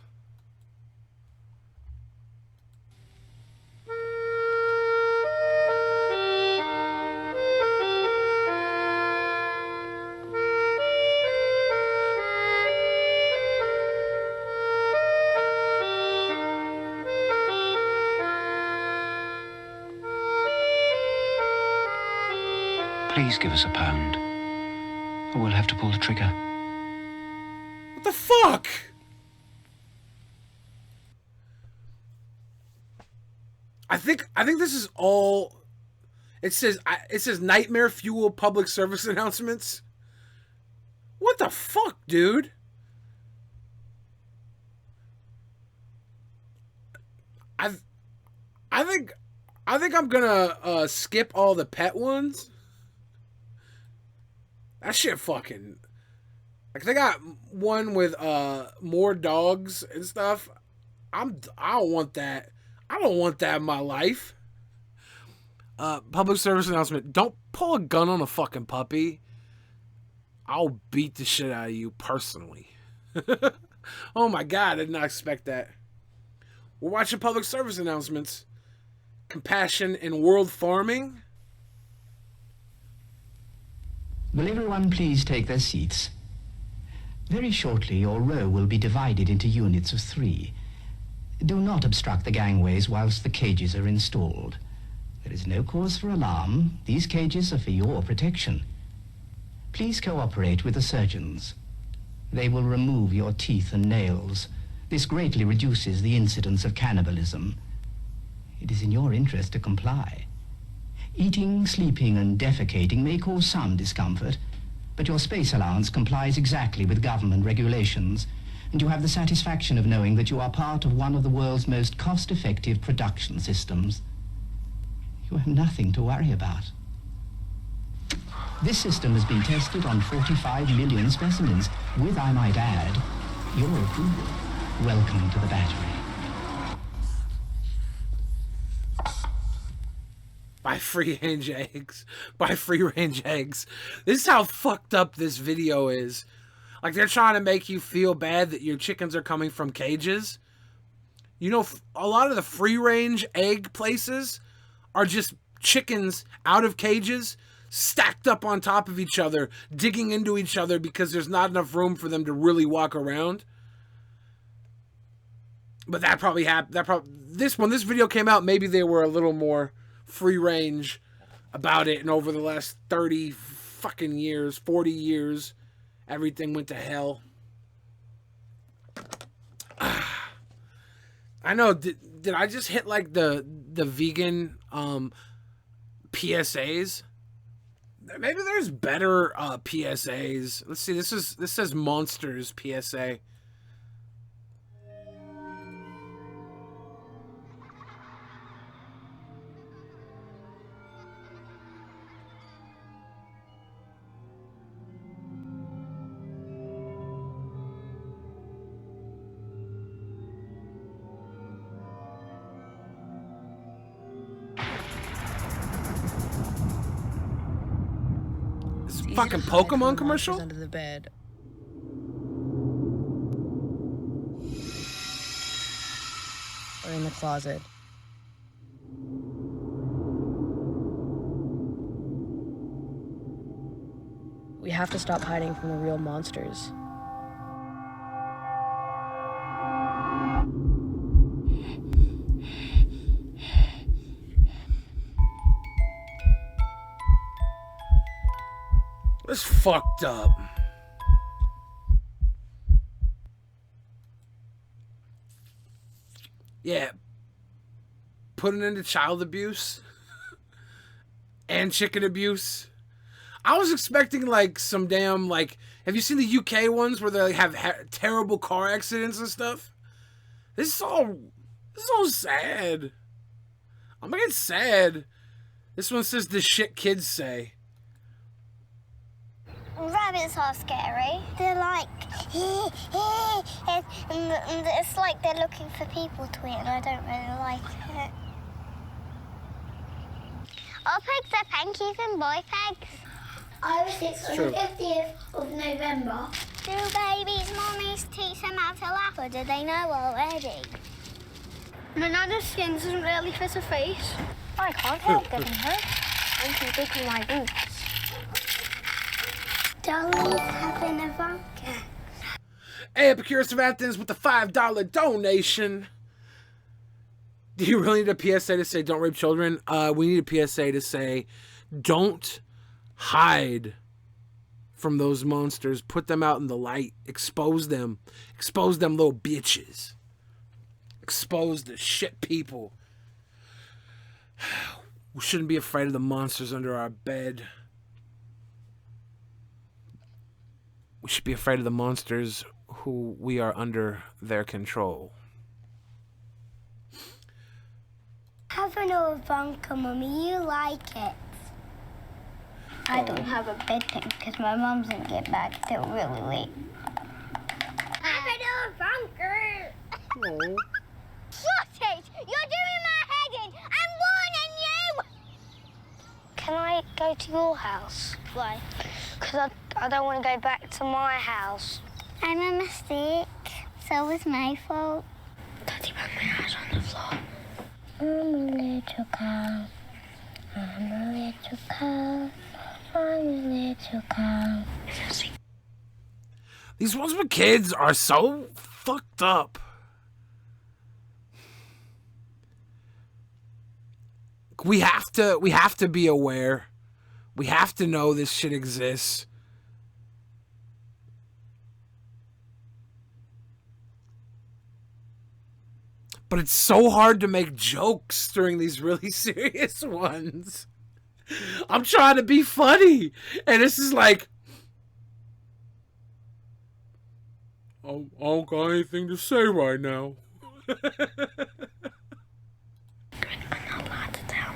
Please give us £1, or we'll have to pull the trigger. What the fuck? I think this is all. It says Nightmare Fuel public service announcements. What the fuck, dude? I think I'm gonna skip all the pet ones. That shit fucking... Like, they got one with more dogs and stuff. I don't want that. I don't want that in my life. Public service announcement. Don't pull a gun on a fucking puppy. I'll beat the shit out of you personally. Oh my god, I did not expect that. We're watching public service announcements. Compassion in world farming. Will everyone please take their seats? Very shortly, your row will be divided into units of 3. Do not obstruct the gangways whilst the cages are installed. There is no cause for alarm. These cages are for your protection. Please cooperate with the surgeons. They will remove your teeth and nails. This greatly reduces the incidence of cannibalism. It is in your interest to comply. Eating, sleeping, and defecating may cause some discomfort, but your space allowance complies exactly with government regulations, and you have the satisfaction of knowing that you are part of one of the world's most cost-effective production systems. You have nothing to worry about. This system has been tested on 45 million specimens, with, I might add, your approval. Welcome to the battery. Buy free-range eggs. Buy free-range eggs. This is how fucked up this video is. Like, they're trying to make you feel bad that your chickens are coming from cages. You know, a lot of the free-range egg places are just chickens out of cages, stacked up on top of each other, digging into each other because there's not enough room for them to really walk around. But that probably happened. When this video came out, maybe they were a little more free-range about it, and over the last 30 fucking years, 40 years, everything went to hell. I know. Did I just hit like the vegan PSAs? Maybe there's better PSAs. Let's see. This says Monsters PSA. Fucking Pokemon commercial? Under the bed. Or in the closet. We have to stop hiding from the real monsters. It's fucked up. Yeah. Put an end to child abuse and chicken abuse. I was expecting like some damn, like, have you seen the UK ones where they like, have terrible car accidents and stuff? This is all sad. I'm gonna get sad. This one says the shit kids say. Rabbits are scary. They're like, and it's like they're looking for people to eat, and I don't really like it. Are pigs are pankies and boy pigs? I was 6 on the 50th of November. Do babies' mummies teach them how to laugh, or do they know already? Banana skin doesn't really fit a face. I can't help getting hurt. I'm too big for my boots. Dolly's having a vodka. Hey, Epicurus of Athens with the $5 donation. Do you really need a PSA to say don't rape children? We need a PSA to say don't hide from those monsters. Put them out in the light. Expose them. Expose them little bitches. Expose the shit people. We shouldn't be afraid of the monsters under our bed. We should be afraid of the monsters who we are under their control. Have another vodka, Mummy. You like it. I don't have a bedtime because my mum doesn't get back till really late. Have another vodka. Oh. Sausage! You're doing my head in! I'm warning you! Can I go to your house? Why? Because I don't want to go back to my house. I'm a mistake. So was my fault. Daddy put my eyes on the floor. I'm a little cow. I'm a little cow. I'm a little cow. These ones with kids are so fucked up. We have to be aware. We have to know this shit exists. But it's so hard to make jokes during these really serious ones. I'm trying to be funny, and this is like, I don't got anything to say right now. I'm not allowed to tell.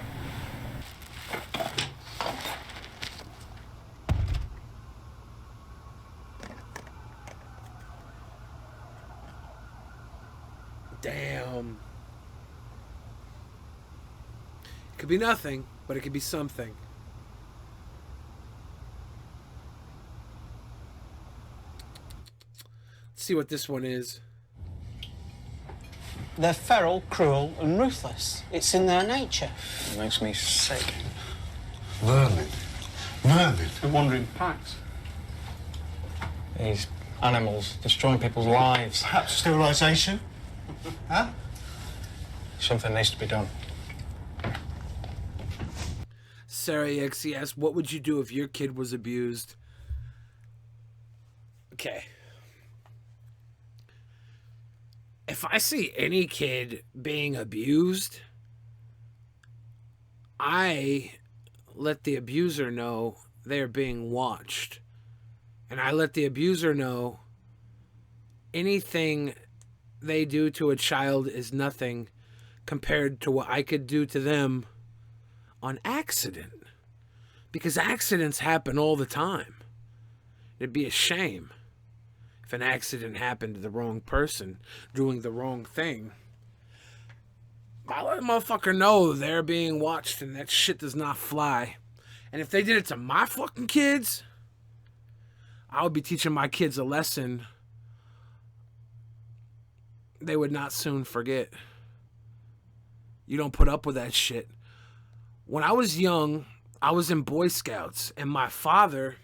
Damn. It could be nothing, but it could be something. Let's see what this one is. They're feral, cruel, and ruthless. It's in their nature. It makes me sick. Vermin. Vermin. And wandering packs. These animals destroying people's lives. Perhaps sterilisation? Huh? Something needs to be done. Sarah EXE asks, what would you do if your kid was abused? Okay. If I see any kid being abused, I let the abuser know they're being watched. And I let the abuser know anything they do to a child is nothing compared to what I could do to them on accident. Because accidents happen all the time. It'd be a shame if an accident happened to the wrong person doing the wrong thing. I let a motherfucker know they're being watched and that shit does not fly. And if they did it to my fucking kids, I would be teaching my kids a lesson they would not soon forget. You don't put up with that shit. When I was young, I was in Boy Scouts, and my father...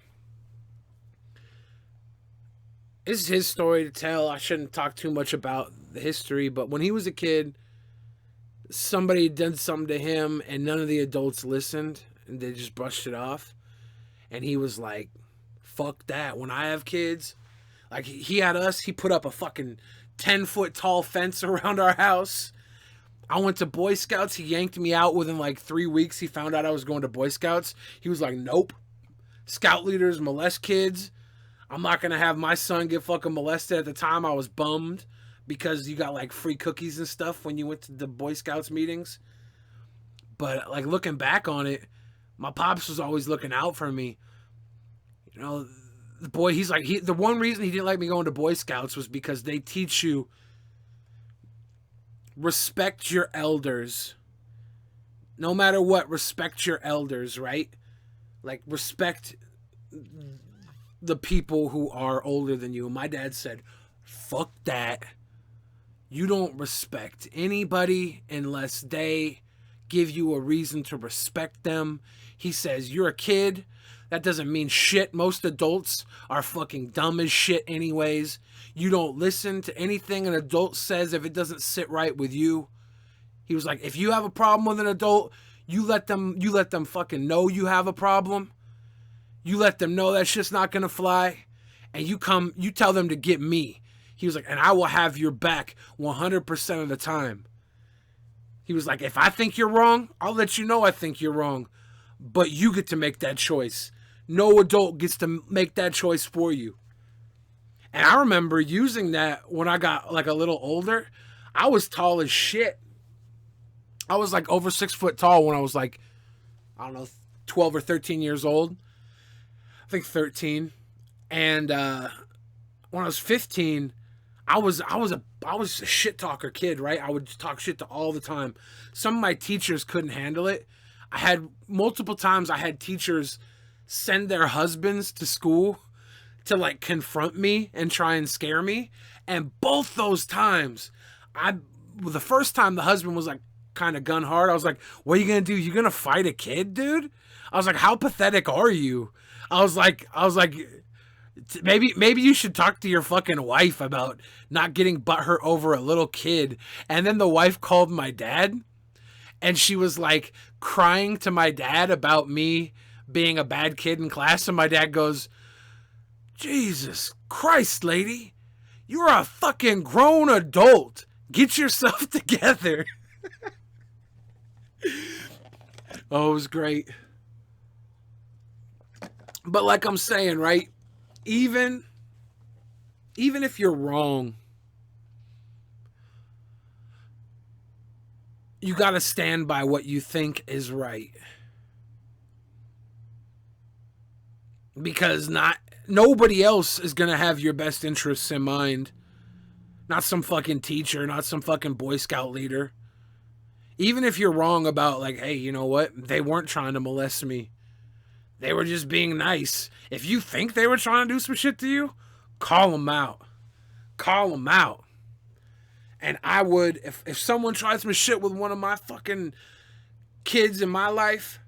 This is his story to tell. I shouldn't talk too much about the history, but when he was a kid, somebody did something to him, and none of the adults listened, and they just brushed it off. And he was like, fuck that. When I have kids, like he had us, he put up a fucking 10-foot tall fence around our house. I went to Boy Scouts. He yanked me out within like 3 weeks. He found out I was going to Boy Scouts. He was like, nope. Scout leaders molest kids. I'm not going to have my son get fucking molested. At the time, I was bummed because you got like free cookies and stuff when you went to the Boy Scouts meetings. But like looking back on it, my pops was always looking out for me. You know, the boy, the one reason he didn't like me going to Boy Scouts was because they teach you respect your elders. No matter what, respect your elders, right? Like, respect the people who are older than you. And my dad said, fuck that. You don't respect anybody unless they give you a reason to respect them. He says, you're a kid. That doesn't mean shit. Most adults are fucking dumb as shit anyways. You don't listen to anything an adult says if it doesn't sit right with you. He was like, if you have a problem with an adult, you let them fucking know you have a problem. You let them know that shit's not gonna fly. And you tell them to get me. He was like, and I will have your back 100% of the time. He was like, if I think you're wrong, I'll let you know I think you're wrong. But you get to make that choice. No adult gets to make that choice for you. And I remember using that when I got like a little older. I was tall as shit. I was like over 6 foot tall when I was like, I don't know, 12 or 13 years old. I think 13. And when I was 15, I was a shit talker kid, right? I would talk shit to all the time. Some of my teachers couldn't handle it. I had multiple times I had teachers send their husbands to school to like confront me and try and scare me. And both those times, the first time the husband was like kind of gun hard. I was like, what are you going to do? You going to fight a kid, dude? I was like, how pathetic are you? I was like, maybe you should talk to your fucking wife about not getting butthurt over a little kid. And then the wife called my dad and she was like crying to my dad about me being a bad kid in class. And my dad goes, Jesus Christ, lady, you're a fucking grown adult. Get yourself together. Oh, it was great. But like I'm saying, right? Even if you're wrong, you got to stand by what you think is right. Because nobody else is going to have your best interests in mind. Not some fucking teacher, not some fucking Boy Scout leader. Even if you're wrong about like, hey, you know what? They weren't trying to molest me. They were just being nice. If you think they were trying to do some shit to you, call them out. call them out. And I would, if someone tried some shit with one of my fucking kids in my life,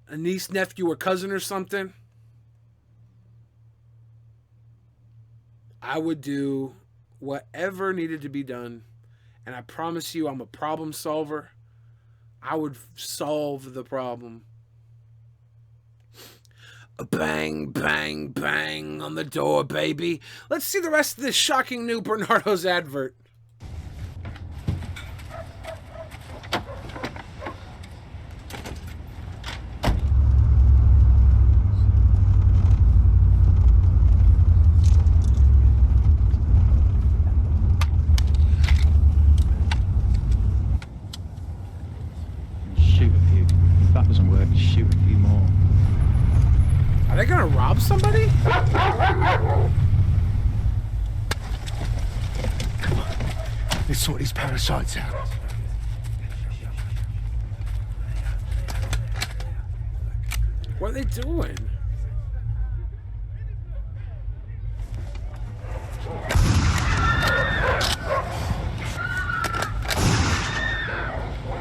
a niece, nephew, or cousin or something, I would do whatever needed to be done. And I promise you, I'm a problem solver. I would solve the problem. Bang, bang, bang on the door, baby. Let's see the rest of this shocking new Bernardo's advert. Shoot a few. If that doesn't work, shoot a few more. Are they gonna rob somebody? Let's sort these parasites out. What are they doing?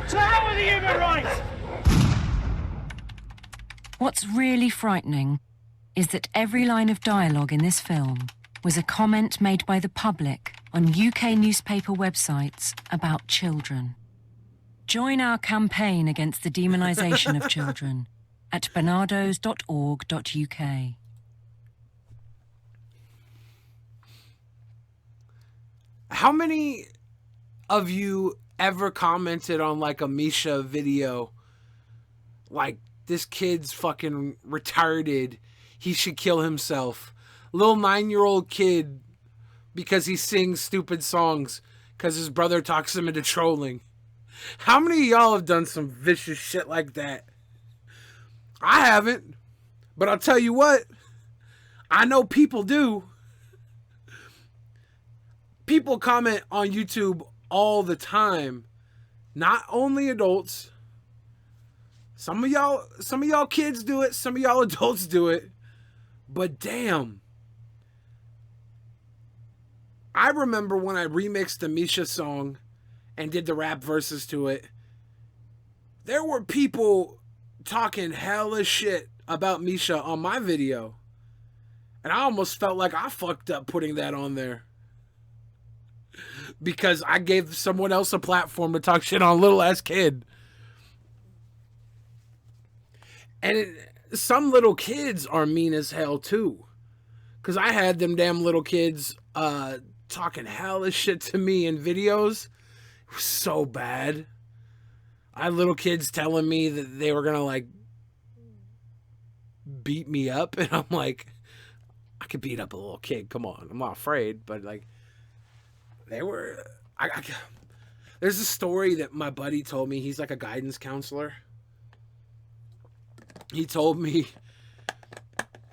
To hell with the human rights! What's really frightening is that every line of dialogue in this film was a comment made by the public on UK newspaper websites about children. Join our campaign against the demonisation of children at bernardos.org.uk. How many of you ever commented on like a Misha video like, this kid's fucking retarded, he should kill himself? Little 9-year-old kid, because he sings stupid songs because his brother talks him into trolling. How many of y'all have done some vicious shit like that? I haven't, but I'll tell you what, I know people do. People comment on YouTube all the time. Not only adults. Some of y'all kids do it, some of y'all adults do it. But damn. I remember when I remixed the Misha song and did the rap verses to it. There were people talking hella shit about Misha on my video. And I almost felt like I fucked up putting that on there. Because I gave someone else a platform to talk shit on a little ass kid. And some little kids are mean as hell too. Because I had them damn little kids talking hella shit to me in videos. It was so bad. I had little kids telling me that they were going to like beat me up. And I'm like, I could beat up a little kid. Come on. I'm not afraid. But like, they were... There's a story that my buddy told me. He's like a guidance counselor. He told me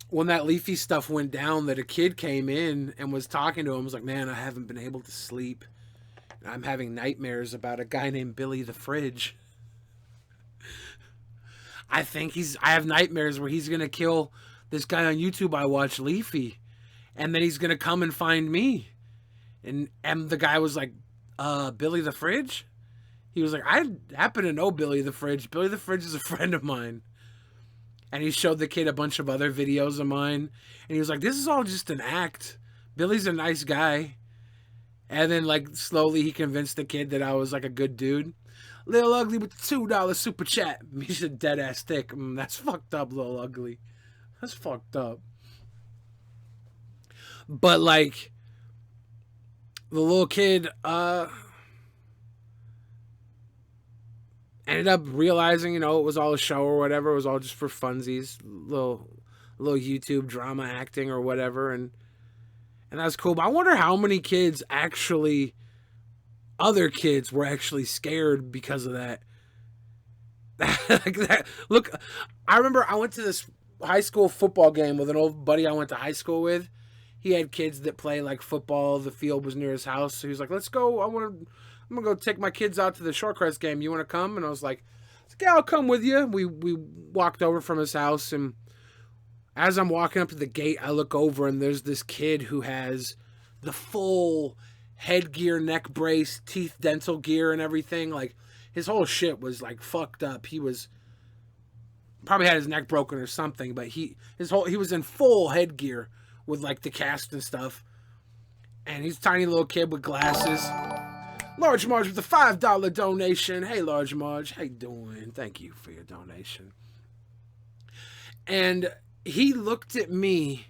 when that Leafy stuff went down that a kid came in and was talking to him. Was like, man, I haven't been able to sleep. I'm having nightmares about a guy named Billy the Fridge. I have nightmares where he's going to kill this guy on YouTube I watch, Leafy. And then he's going to come and find me. And the guy was like, Billy the Fridge? He was like, I happen to know Billy the Fridge. Billy the Fridge is a friend of mine. And he showed the kid a bunch of other videos of mine. And he was like, this is all just an act. Billy's a nice guy. And then, like, slowly he convinced the kid that I was, like, a good dude. Lil Ugly with the $2 super chat. He's a dead-ass thick. That's fucked up, Lil Ugly. That's fucked up. But, like, the little kid, ended up realizing, it was all a show or whatever. It was all just for funsies, little YouTube drama acting or whatever, and that's cool. But I wonder how many kids other kids were actually scared because of that. Like that. Look, I remember I went to this high school football game with an old buddy I went to high school with. He had kids that play like football. The field was near his house, so he was like, "Let's go. I'm gonna go take my kids out to the Shorecrest game. You want to come?" And I was like, "Yeah, I'll come with you." We walked over from his house, and As I'm walking up to the gate, I look over and there's this kid who has the full headgear, neck brace, teeth, dental gear, and everything. Like, his whole shit was like fucked up. He was probably had his neck broken or something, but he was in full headgear with like the cast and stuff. And he's a tiny little kid with glasses. Large Marge with a $5 donation. Hey, Large Marge, how you doing? Thank you for your donation. And he looked at me.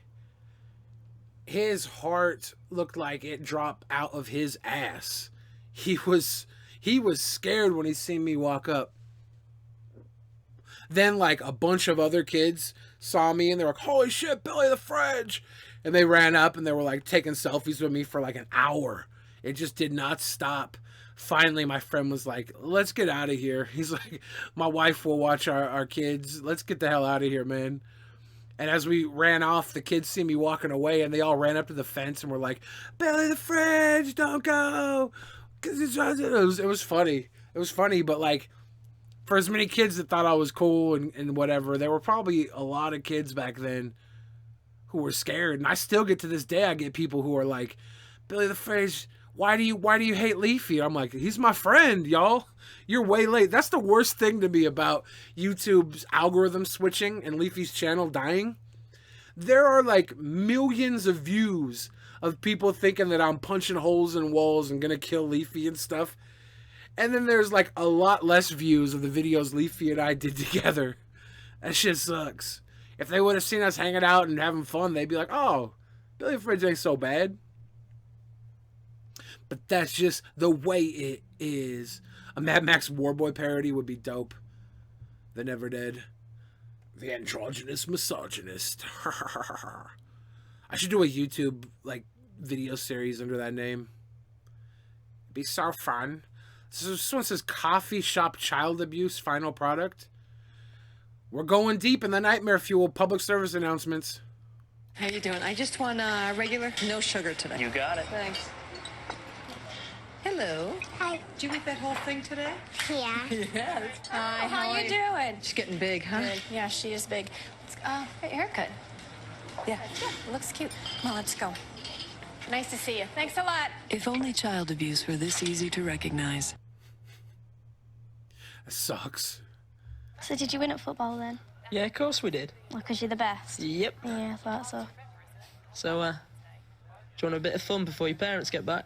His heart looked like it dropped out of his ass. He was scared when he seen me walk up. Then, like, a bunch of other kids saw me and they were like, holy shit, Billy the Fridge. And they ran up and they were like taking selfies with me for like an hour. It just did not stop. Finally, my friend was like, let's get out of here. He's like, my wife will watch our kids. Let's get the hell out of here, man. And as we ran off, the kids see me walking away and they all ran up to the fence and were like, Billy the Fridge, don't go. It was funny. It was funny, but like, for as many kids that thought I was cool and whatever, there were probably a lot of kids back then who were scared. And I still get to this day, I get people who are like, Billy the Fridge, why do you hate Leafy? I'm like, he's my friend, y'all. You're way late. That's the worst thing to me about YouTube's algorithm switching and Leafy's channel dying. There are like millions of views of people thinking that I'm punching holes in walls and gonna kill Leafy and stuff. And then there's like a lot less views of the videos Leafy and I did together. That shit sucks. If they would have seen us hanging out and having fun, they'd be like, oh, Billy the Fridge ain't so bad. But that's just the way it is. A Mad Max Warboy parody would be dope. The Never Dead. The androgynous misogynist. I should do a YouTube like video series under that name. It'd be so fun. This one says coffee shop child abuse final product. We're going deep in the nightmare fuel public service announcements. How you doing? I just want regular, no sugar today. You got it. Thanks. Hello. Hi. Did you eat that whole thing today? Yeah. Yes. Hi, How you doing? She's getting big, huh? Good. Yeah, she is big. Great haircut. Yeah. Yeah, looks cute. Well, let's go. Nice to see you. Thanks a lot. If only child abuse were this easy to recognize. That sucks. So did you win at football then? Yeah, of course we did. Well, because you're the best? Yep. Yeah, I thought so. So, do you want a bit of fun before your parents get back?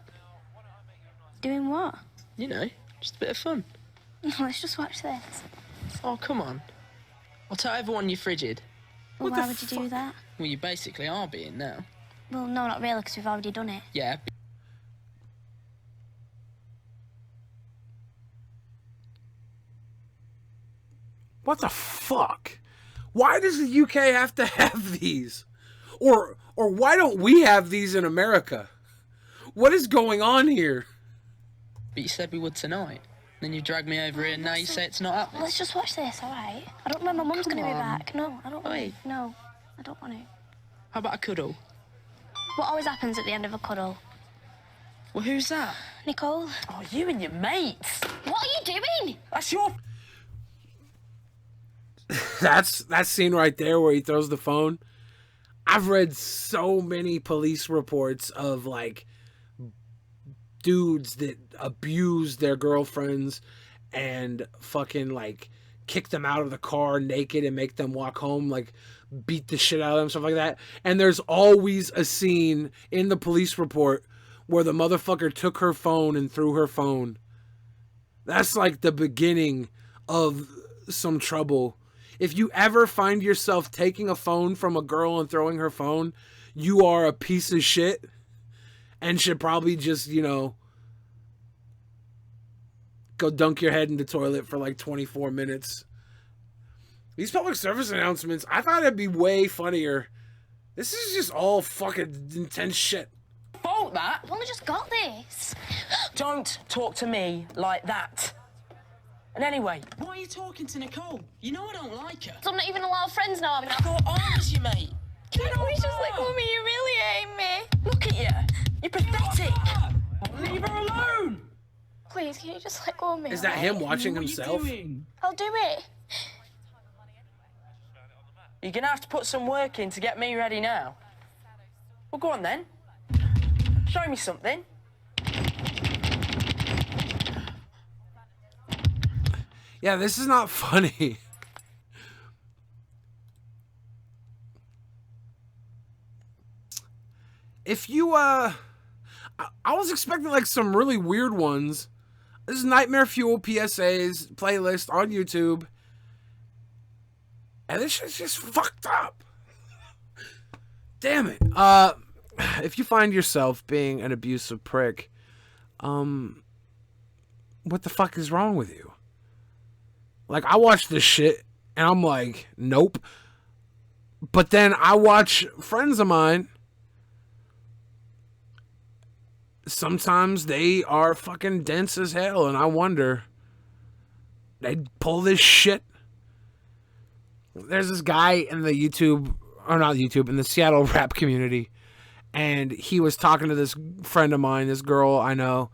Doing what? You know, just a bit of fun. No, let's just watch this. Oh, come on. I'll tell everyone you're frigid. Well, why would you do that? Well, you basically are being now. Well, no, not really, because we've already done it. Yeah. What the fuck? Why does the UK have to have these? Or why don't we have these in America? What is going on here? But you said we would tonight. Then you dragged me over here and now you say it's not happening. Let's just watch this, all right? I don't remember Mum's going to be on. back. No, I don't want Oi. to. No, I don't want to. How about a cuddle? What always happens at the end of a cuddle? Well, who's that? Nicole? Oh, you and your mates. What are you doing? That's your... That's that scene right there where he throws the phone. I've read so many police reports of like dudes that abuse their girlfriends and fucking like kick them out of the car naked and make them walk home, like beat the shit out of them, stuff like that. And there's always a scene in the police report where the motherfucker took her phone and threw her phone. That's like the beginning of some trouble. If you ever find yourself taking a phone from a girl and throwing her phone, you are a piece of shit and should probably just, you know, go dunk your head in the toilet for like 24 minutes. These public service announcements, I thought it'd be way funnier. This is just all fucking intense shit. Fault that? I've only just got this. Don't talk to me like that. And anyway, why are you talking to Nicole? You know I don't like her. So I'm not even allowed friends now, I'm not. I thought I was your mate. He's just like, Mummy, you really hate me. Look at you. You're pathetic. Leave her alone. Please, can you just let go of me? Is that him watching himself? I'll do it. You're gonna have to put some work in to get me ready now. Well, go on then. Show me something. Yeah, this is not funny. If you, I was expecting like some really weird ones. This is Nightmare Fuel PSA's playlist on YouTube. And this shit's just fucked up. Damn it. If you find yourself being an abusive prick, what the fuck is wrong with you? Like, I watch this shit and I'm like, nope. But then I watch friends of mine. Sometimes they are fucking dense as hell, and I wonder, they pull this shit. There's this guy in the YouTube, or not YouTube, in the Seattle rap community, and he was talking to this friend of mine, this girl I know,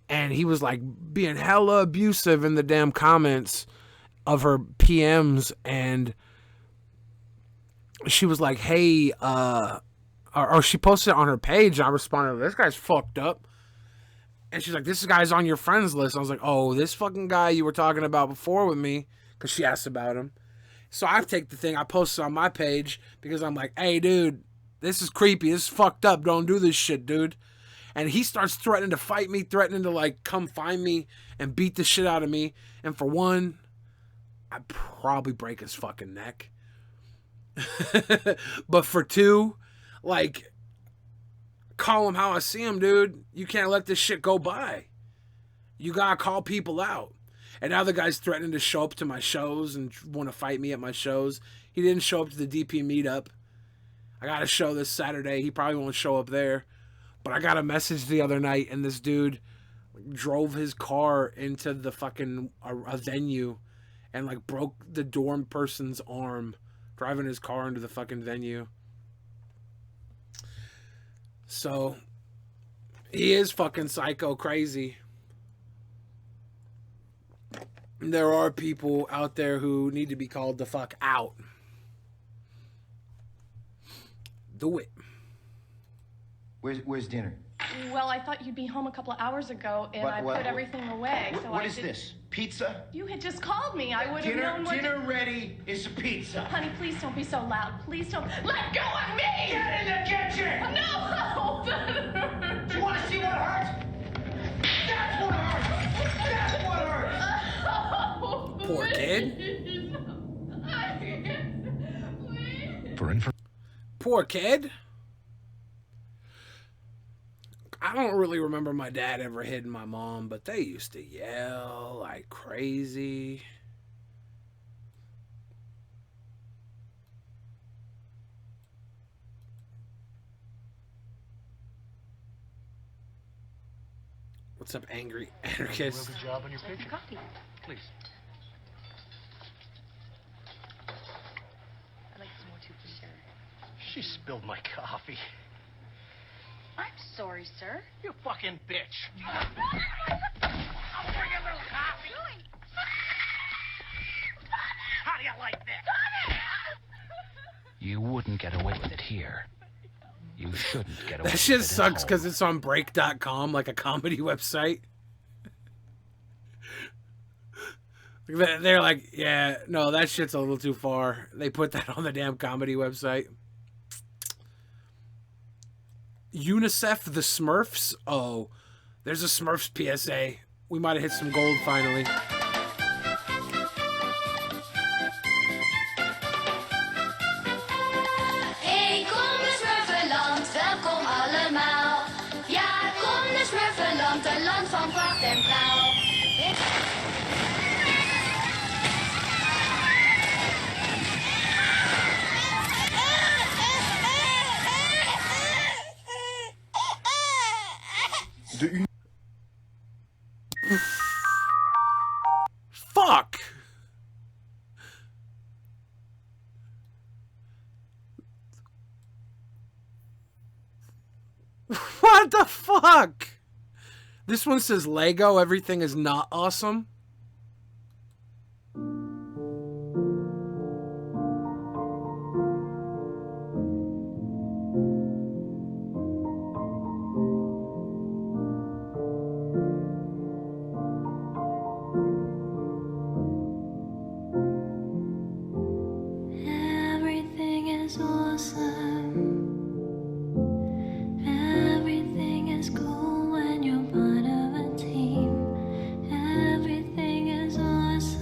and he was like being hella abusive in the damn comments of her PMs, and she was like, hey, or she posted it on her page, and I responded, this guy's fucked up. And she's like, this guy's on your friends list. I was like, oh, this fucking guy you were talking about before with me, because she asked about him. So I take the thing, I posted on my page, because I'm like, hey, dude, this is creepy, this is fucked up, don't do this shit, dude. And he starts threatening to fight me, threatening to, like, come find me and beat the shit out of me. And for one, I'd probably break his fucking neck. But for two, like, call him how I see him, dude. You can't let this shit go by. You gotta call people out. And now the guy's threatening to show up to my shows and want to fight me at my shows. He didn't show up to the DP meetup. I got a show this Saturday. He probably won't show up there. But I got a message the other night, and this dude drove his car into the fucking a venue and, like, broke the dorm person's arm driving his car into the fucking venue. So, he is fucking psycho crazy. There are people out there who need to be called the fuck out. Do it. Where's dinner? Well, I thought you'd be home a couple of hours ago, and I put everything away. So what is this? Pizza? You had just called me. I would have known what... Dinner ready is pizza. Honey, please don't be so loud. Please don't... Let go of me! Get in the kitchen! No! Do you want to see what hurts? That's what hurts! That's what hurts! Oh, poor kid. Poor kid. I don't really remember my dad ever hitting my mom, but they used to yell like crazy. What's up, angry anarchist? Good job on your picture. Coffee. Please. I'd like some more too, for sure. She spilled my coffee. I'm sorry, sir. You fucking bitch. I'll bring a little coffee. How do you like this? You wouldn't get away with it here. You shouldn't get away That shit with it sucks at because it's on break.com, like a comedy website. They're like, yeah, no, that shit's a little too far. They put that on the damn comedy website. UNICEF the Smurfs? Oh, there's a Smurfs PSA. We might have hit some gold finally. Hey, kom eens Smurfenland, welkom allemaal. Ja, kom naar Smurfenland, een land van pracht en blauw. Fuck! What the fuck? This one says Lego, everything is not awesome. awesome. Everything is cool when you're part of a team. Everything is awesome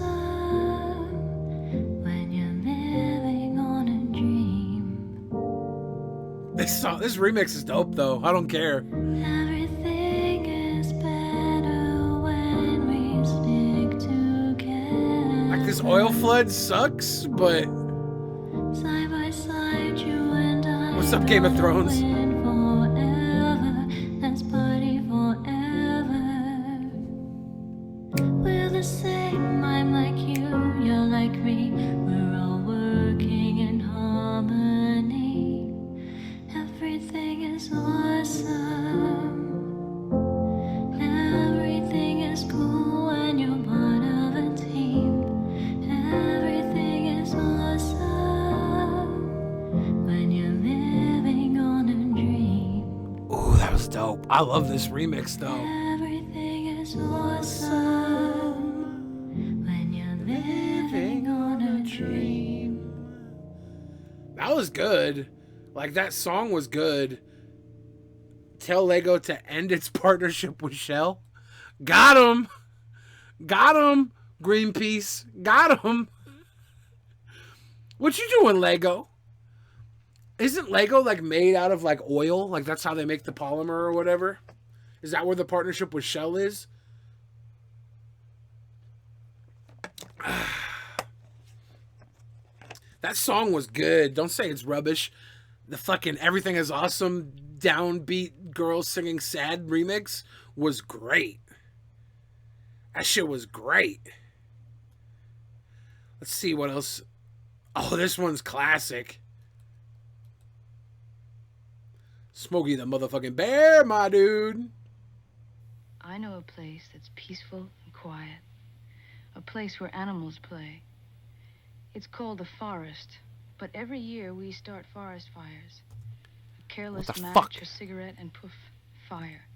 when you're living on a dream. This remix is dope though. I don't care. Everything is better when we stick together. Like this oil flood sucks, but Side by side, you and I. what's up, Game of Thrones? Forever, let's party forever. We're the same, I'm like you, you're like me. We're all working in harmony. Everything is awesome. Everything is cool when you're part of a team. Everything is awesome when you're living on a dream. Ooh, that was dope. I love this remix though. Everything is awesome when you're living on a dream. That was good. Like that song was good. Tell Lego to end its partnership with Shell. Got him. Got him. Greenpeace. Got him. What you doing, Lego? Isn't Lego like made out of like oil? Like that's how they make the polymer or whatever? Is that where the partnership with Shell is? That song was good. Don't say it's rubbish. The fucking Everything is Awesome downbeat girls singing sad remix was great. That shit was great. Let's see what else. Oh, this one's classic. Smokey the motherfucking Bear, my dude. I know a place that's peaceful and quiet. A place where animals play. It's called the forest. But every year we start forest fires. A careless What the match, fuck? a cigarette, and poof, fire.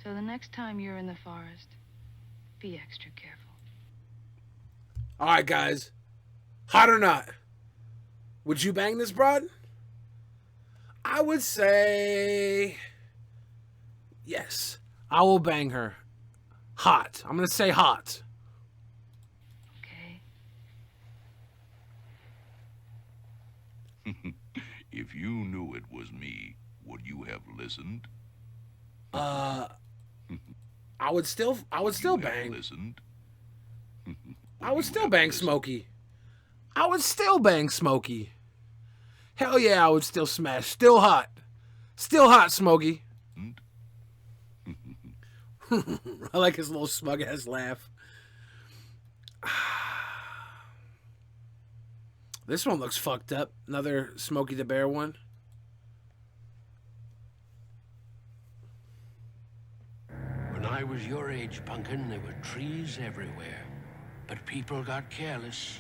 So the next time you're in the forest, be extra careful. All right, guys. Hot or not? Would you bang this broad? I would say yes. I will bang her. Hot. I'm going to say hot. If you knew it was me, would you have listened? I would still bang. Listened? I would still bang Smokey. I would still bang Smokey. Hell yeah, I would still smash. Still hot. Still hot, Smokey. I like his little smug ass laugh. This one looks fucked up. Another Smokey the Bear one. When I was your age, Pumpkin, there were trees everywhere. But people got careless,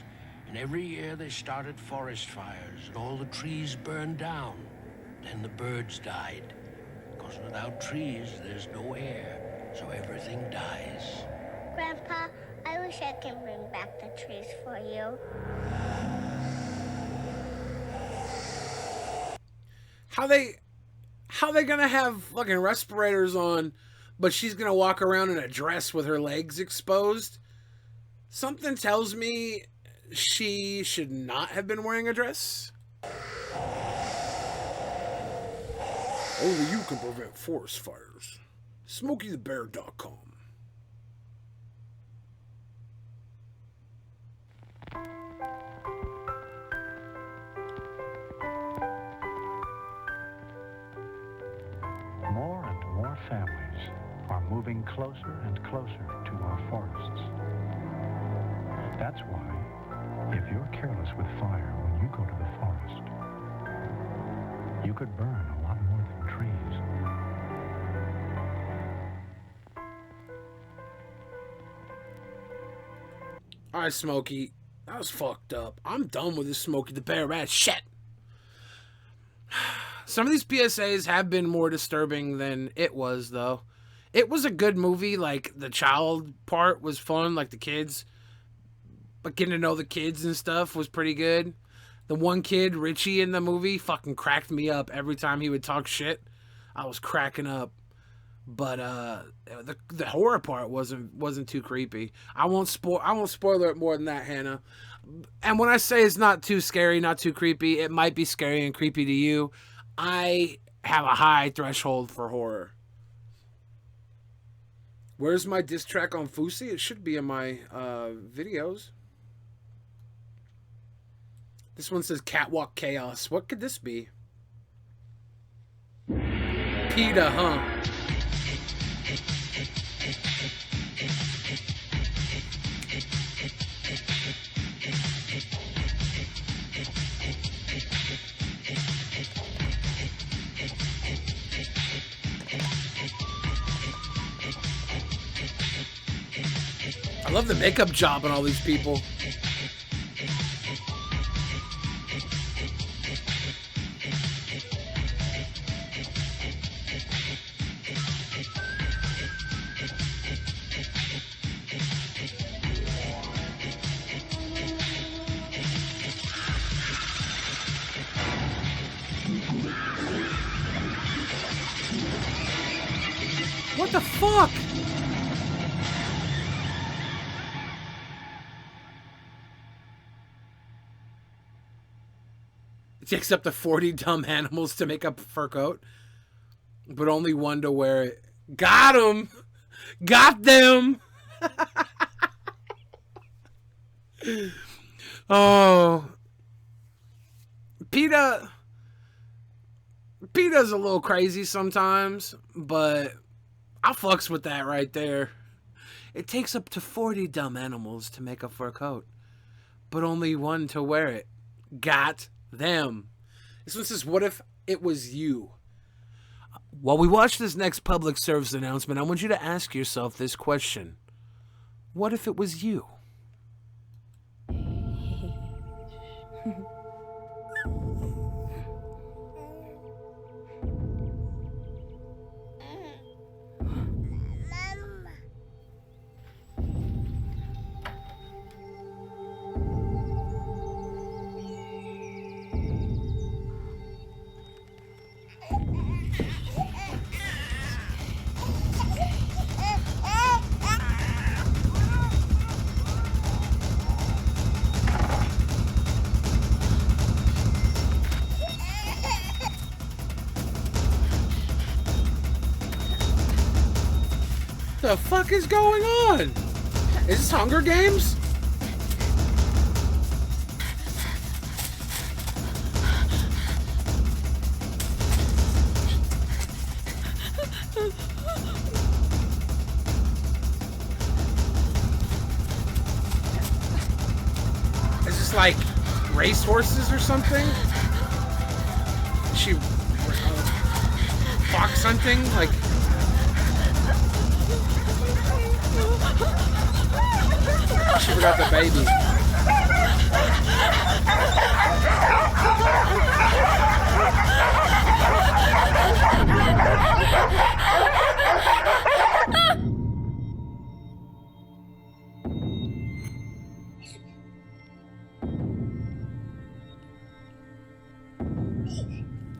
and every year they started forest fires, and all the trees burned down. Then the birds died. Because without trees, there's no air, so everything dies. Grandpa, I wish I could bring back the trees for you. How they gonna have fucking respirators on, but she's gonna walk around in a dress with her legs exposed? Something tells me she should not have been wearing a dress. Only you can prevent forest fires. SmokeyTheBear.com. More and more families are moving closer and closer to our forests. That's why, if you're careless with fire when you go to the forest, you could burn a lot more than trees. All right, Smokey. That was fucked up. I'm done with this Smokey the Bear ass shit. Some of these PSAs have been more disturbing than it was, though. It was a good movie. Like, the child part was fun, like the kids. But getting to know the kids and stuff was pretty good. The one kid, Richie, in the movie, fucking cracked me up every time he would talk shit. I was cracking up. But the horror part wasn't too creepy. I won't spoil it more than that, Hannah. And when I say it's not too scary, not too creepy, it might be scary and creepy to you. I have a high threshold for horror. Where's my diss track on Fousey? It should be in my videos. This one says Catwalk Chaos. What could this be? PETA, huh? I love the makeup job on all these people. What the fuck? It takes up to 40 dumb animals to make up a fur coat, but only one to wear it. Got him! Got them! Oh. PETA's a little crazy sometimes, but I fucks with that right there. It takes up to 40 dumb animals to make a fur coat, but only one to wear it. Got them. This one says, what if it was you? While we watch this next public service announcement, I want you to ask yourself this question. What if it was you? The fuck is going on? Is this Hunger Games? Is this like race horses or something? Is she fox hunting? Like. She forgot the baby.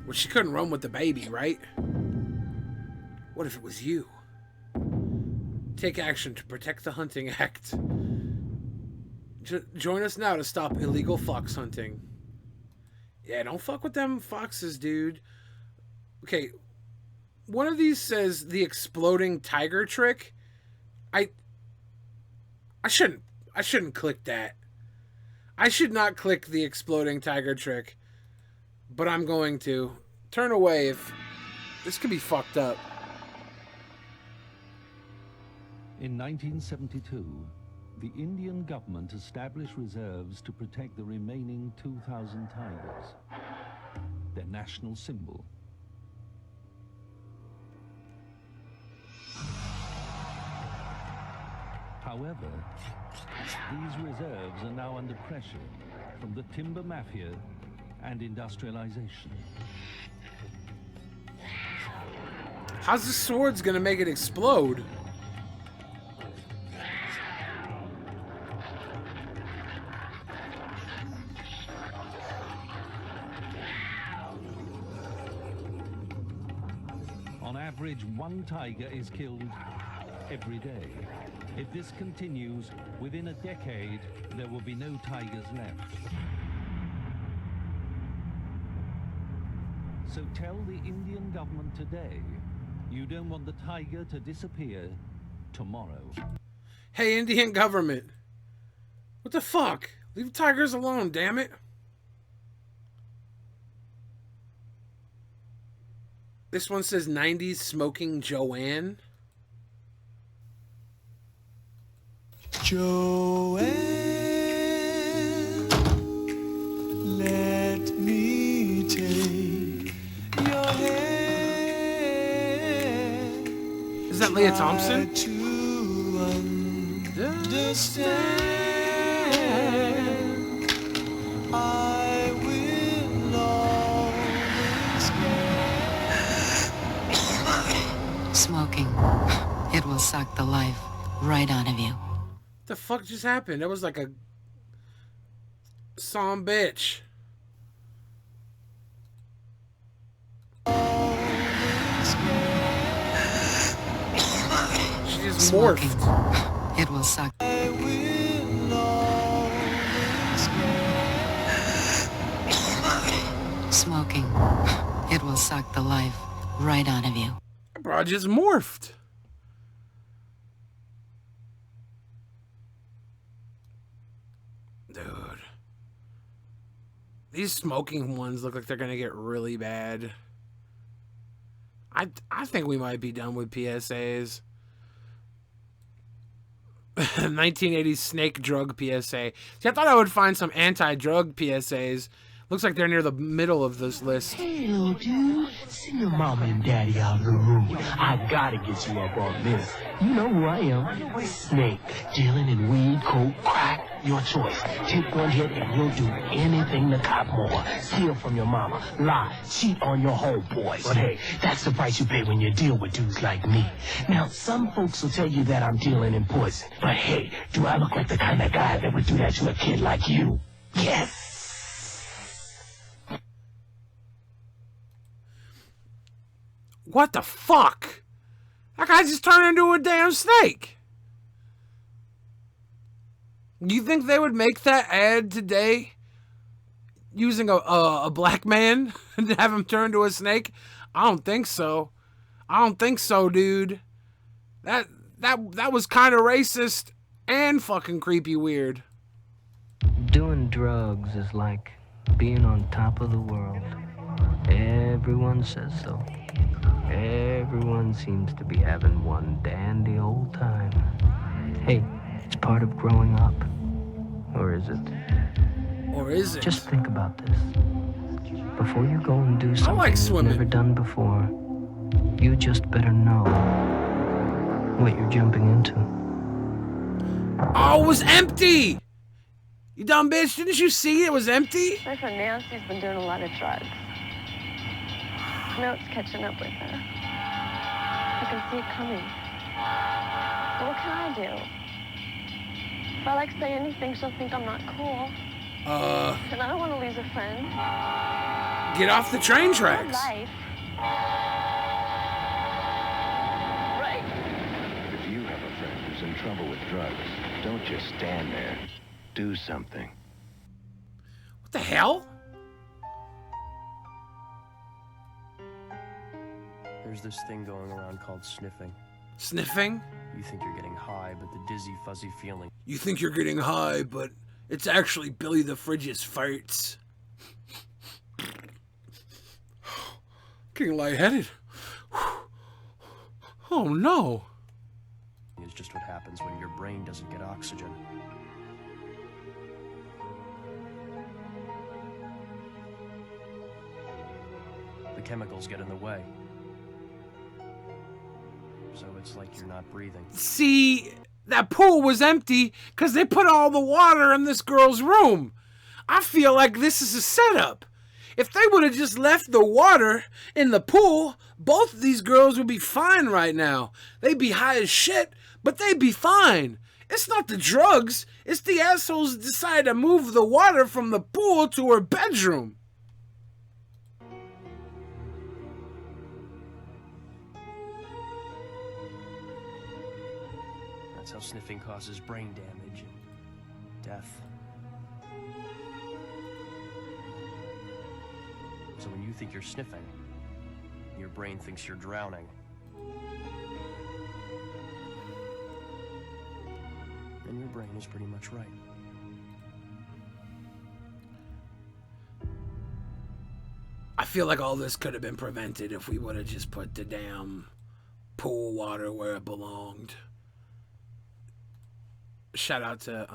Well, she couldn't run with the baby, right? What if it was you? Take action to protect the Hunting Act. Join us now to stop illegal fox hunting. Yeah, don't fuck with them foxes, dude. Okay, one of these says the exploding tiger trick. I shouldn't click that. I should not click the exploding tiger trick. But I'm going to. Turn away if this could be fucked up. In 1972, the Indian government established reserves to protect the remaining 2,000 tigers, their national symbol. However, these reserves are now under pressure from the timber mafia and industrialization. How's the swords gonna make it explode? average, one tiger is killed every day. If this continues, within a decade, there will be no tigers left. So tell the Indian government today, you don't want the tiger to disappear tomorrow. Hey, Indian government. What the fuck? Leave tigers alone, damn it. This one says 90s smoking Joanne. Joanne, let me take your hand. Is that Leah Thompson? To understand, I will always care. Smoking. It will suck the life right out of you. What the fuck just happened? That was like a some bitch. She just Smoking. morphed. It will suck. Smoking. It will suck the life right out of you. Bro, just morphed. Dude. These smoking ones look like they're gonna get really bad. I think we might be done with PSAs. 1980s snake drug PSA. See, I thought I would find some anti-drug PSAs. Looks like they're near the middle of this list. Hey, little dude, send your mama and daddy out of the room. I gotta get you up on this. You know who I am. Snake, dealing in weed, coke, crack, your choice. Take one hit and you'll do anything to cop more. Steal from your mama, lie, cheat on your homeboys. But hey, that's the price you pay when you deal with dudes like me. Now, some folks will tell you that I'm dealing in poison. But hey, do I look like the kind of guy that would do that to a kid like you? Yes. What the fuck? That guy just turned into a damn snake. You think they would make that ad today using a black man and have him turn to a snake? I don't think so. I don't think so, dude. That was kind of racist and fucking creepy weird. Doing drugs is like being on top of the world. Everyone says so. Everyone seems to be having one dandy old time. Hey, it's part of growing up. Or is it? Or is it? Just think about this. Before you go and do something you've never done before, you just better know what you're jumping into. Oh, it was empty! You dumb bitch, didn't you see it was empty? My friend Nancy's been doing a lot of drugs. Now it's catching up with her. I can see it coming. But what can I do? If I say anything, she'll think I'm not cool. And I don't want to lose a friend. Get off the train tracks. Life. Right. If you have a friend who's in trouble with drugs, don't just stand there. Do something. What the hell? There's this thing going around called sniffing. Sniffing? You think you're getting high, but the dizzy, fuzzy feeling. You think you're getting high, but it's actually Billy the Fridge's farts. Getting lightheaded. Oh no. Is just what happens when your brain doesn't get oxygen. The chemicals get in the way. So it's like you're not breathing. See, that pool was empty because they put all the water in this girl's room. I feel like this is a setup. If they would have just left the water in the pool, both of these girls would be fine right now. They'd be high as shit, but they'd be fine. It's not the drugs. It's the assholes that decide to move the water from the pool to her bedroom. That's how sniffing causes brain damage and death. So when you think you're sniffing, your brain thinks you're drowning. And your brain is pretty much right. I feel like all this could have been prevented if we would have just put the damn pool water where it belonged. Shout out to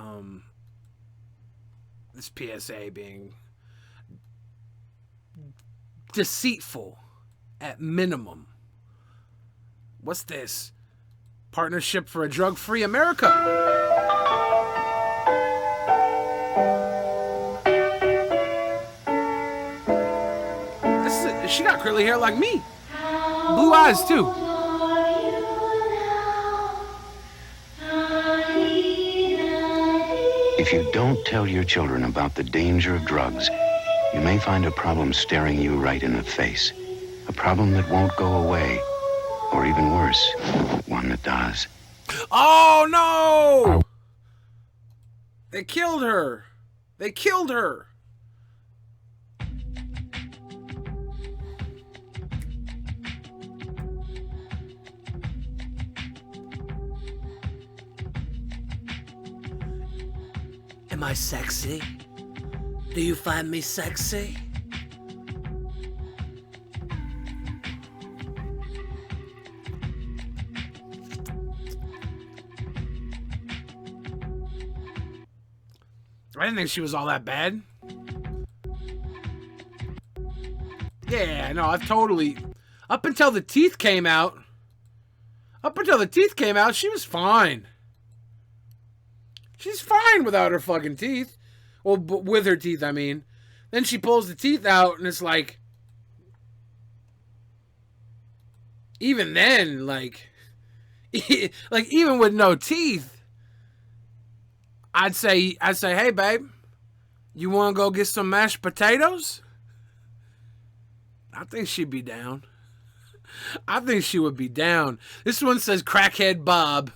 this PSA being deceitful at minimum. What's this? Partnership for a Drug-Free America. She got curly hair like me. Blue eyes, too. If you don't tell your children about the danger of drugs, you may find a problem staring you right in the face. A problem that won't go away. Or even worse, one that does. Oh, no! They killed her. They killed her. Am I sexy? Do you find me sexy? I didn't think she was all that bad. Yeah, no, I've totally... Up until the teeth came out... she was fine. She's fine without her fucking teeth. Well, with her teeth, I mean. Then she pulls the teeth out, and it's like... Even then, like... like, even with no teeth... I'd say, hey, babe, you want to go get some mashed potatoes? I think she'd be down. I think she would be down. This one says Crackhead Bob.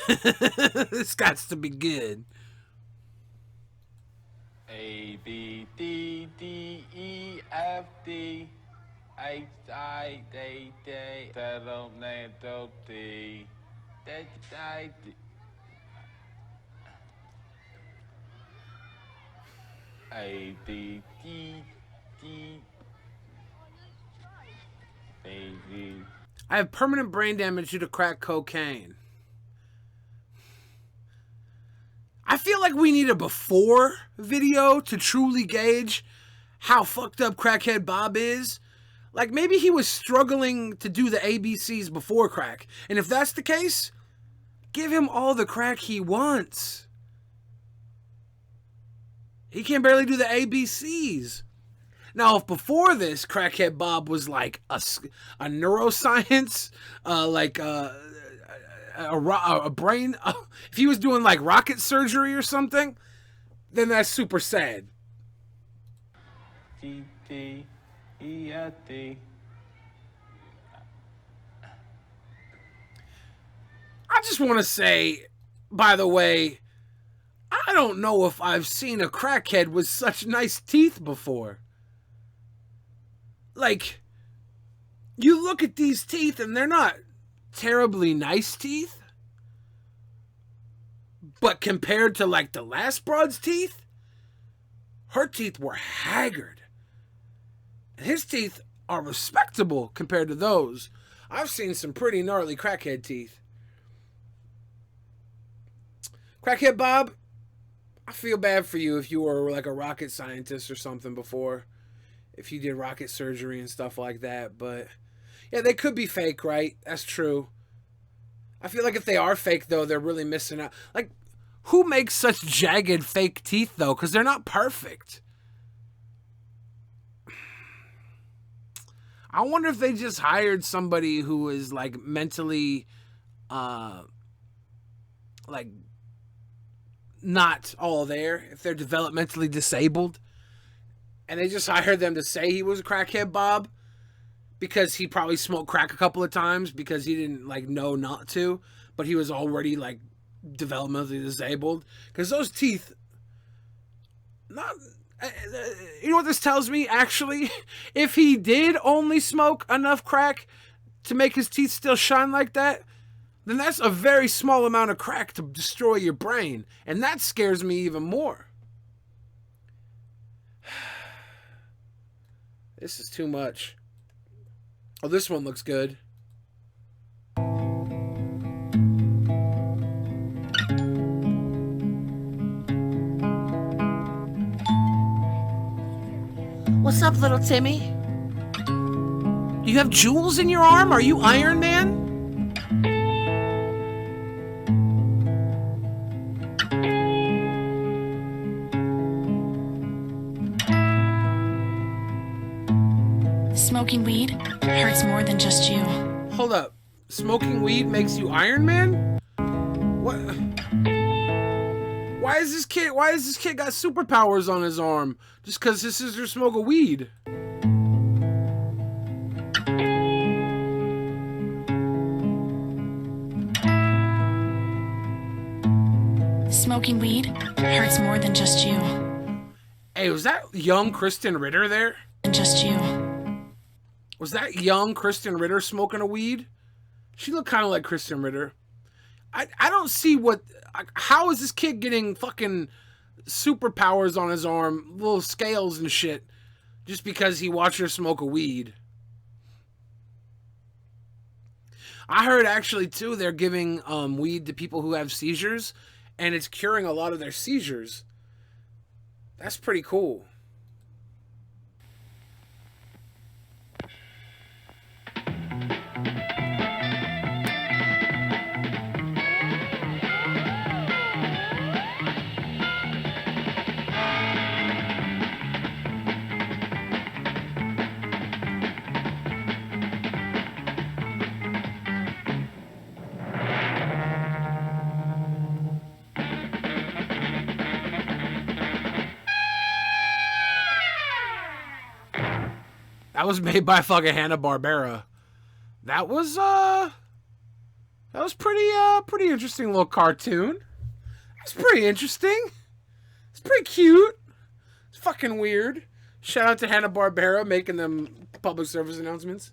This got to be good. A, B, D, D, E, F, D, H, I, D, D, T, D, A, B, D, D, baby. I have permanent brain damage due to crack cocaine. I feel like we need a before video to truly gauge how fucked up Crackhead Bob is. Like, maybe he was struggling to do the ABCs before crack. And if that's the case, give him all the crack he wants. He can barely do the ABCs. Now, if before this, Crackhead Bob was like a neuroscience, like a brain, if he was doing like rocket surgery or something, then that's super sad. D, D, E, F, D. I just want to say, by the way, I don't know if I've seen a crackhead with such nice teeth before. Like, you look at these teeth and they're not terribly nice teeth. But compared to, like, the last broad's teeth, her teeth were haggard. And his teeth are respectable compared to those. I've seen some pretty gnarly crackhead teeth. Crackhead Bob, I feel bad for you if you were like a rocket scientist or something before. If you did rocket surgery and stuff like that. But yeah, they could be fake, right? That's true. I feel like if they are fake, though, they're really missing out. Like, who makes such jagged fake teeth, though? Because they're not perfect. I wonder if they just hired somebody who is like mentally, like, not all there, if they're developmentally disabled, and they just hired them to say he was a Crackhead Bob because he probably smoked crack a couple of times because he didn't like know not to, but he was already like developmentally disabled. Because those teeth, not, you know what this tells me, actually? If he did only smoke enough crack to make his teeth still shine like that, then that's a very small amount of crack to destroy your brain. And that scares me even more. This is too much. Oh, this one looks good. What's up, little Timmy? You have jewels in your arm? Are you Iron Man? Smoking weed hurts more than just you. Hold up. Smoking weed makes you Iron Man? What? Why is this kid got superpowers on his arm? Just because his sister smoked a weed? Smoking weed hurts more than just you. Hey, was that young Kristen Ritter there? Than just you. Was that young Kristen Ritter smoking a weed? She looked kind of like Kristen Ritter. I don't see what... How is this kid getting fucking superpowers on his arm, little scales and shit, just because he watched her smoke a weed? I heard actually, too, they're giving weed to people who have seizures, and it's curing a lot of their seizures. That's pretty cool. That was made by fucking Hanna-Barbera. That was pretty interesting little cartoon. It's pretty interesting. It's pretty cute. It's fucking weird. Shout out to Hanna-Barbera making them public service announcements.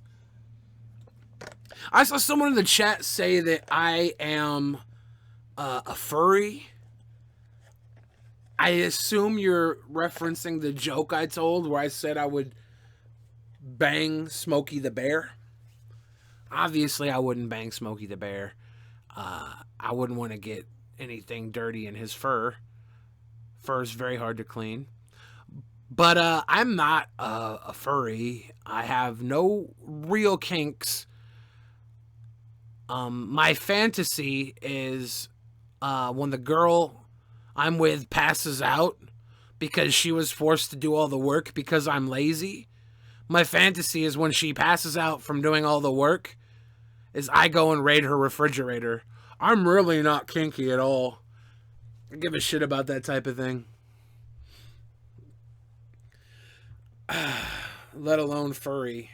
I saw someone in the chat say that I am a furry. I assume you're referencing the joke I told where I said I would bang Smokey the Bear. Obviously, I wouldn't bang Smokey the Bear. I wouldn't want to get anything dirty in his fur. Fur is very hard to clean. But I'm not a furry. I have no real kinks. My fantasy is when the girl I'm with passes out because she was forced to do all the work because I'm lazy. My fantasy is when she passes out from doing all the work, is I go and raid her refrigerator. I'm really not kinky at all. I give a shit about that type of thing. Let alone furry.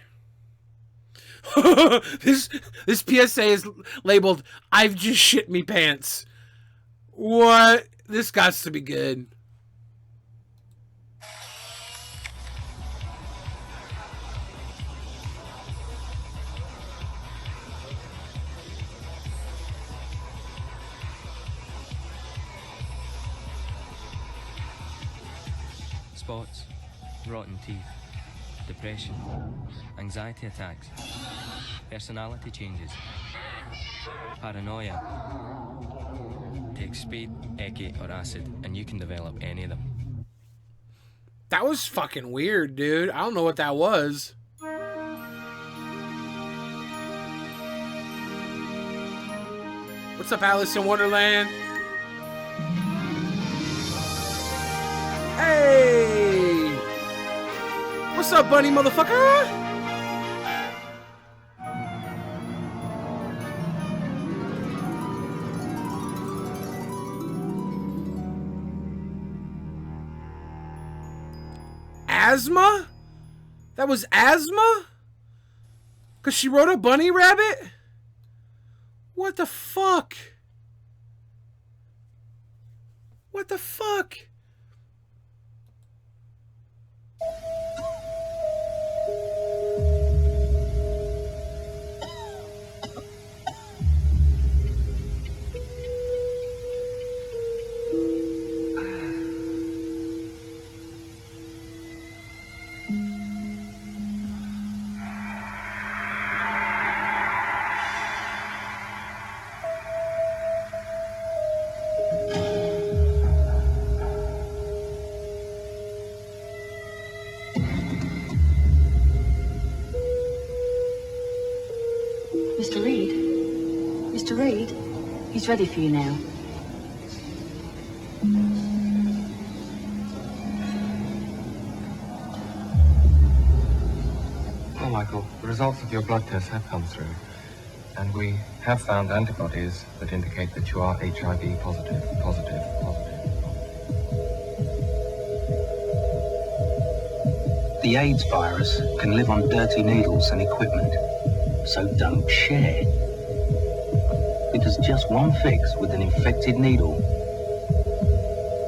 This PSA is labeled, "I've just shit me pants." What? This gots to be good. Spots, rotten teeth, depression, anxiety attacks, personality changes, paranoia. Take speed, ecce, or acid, and you can develop any of them. That was fucking weird, dude. I don't know what that was. What's up, Alice in Wonderland? Hey! What's up, bunny motherfucker? Asthma? That was asthma? Because she wrote a bunny rabbit? What the fuck? What the fuck? Mr. Reed? Mr. Reed? He's ready for you now. Well, Michael, the results of your blood tests have come through, and we have found antibodies that indicate that you are HIV positive. The AIDS virus can live on dirty needles and equipment, so don't share. Because just one fix with an infected needle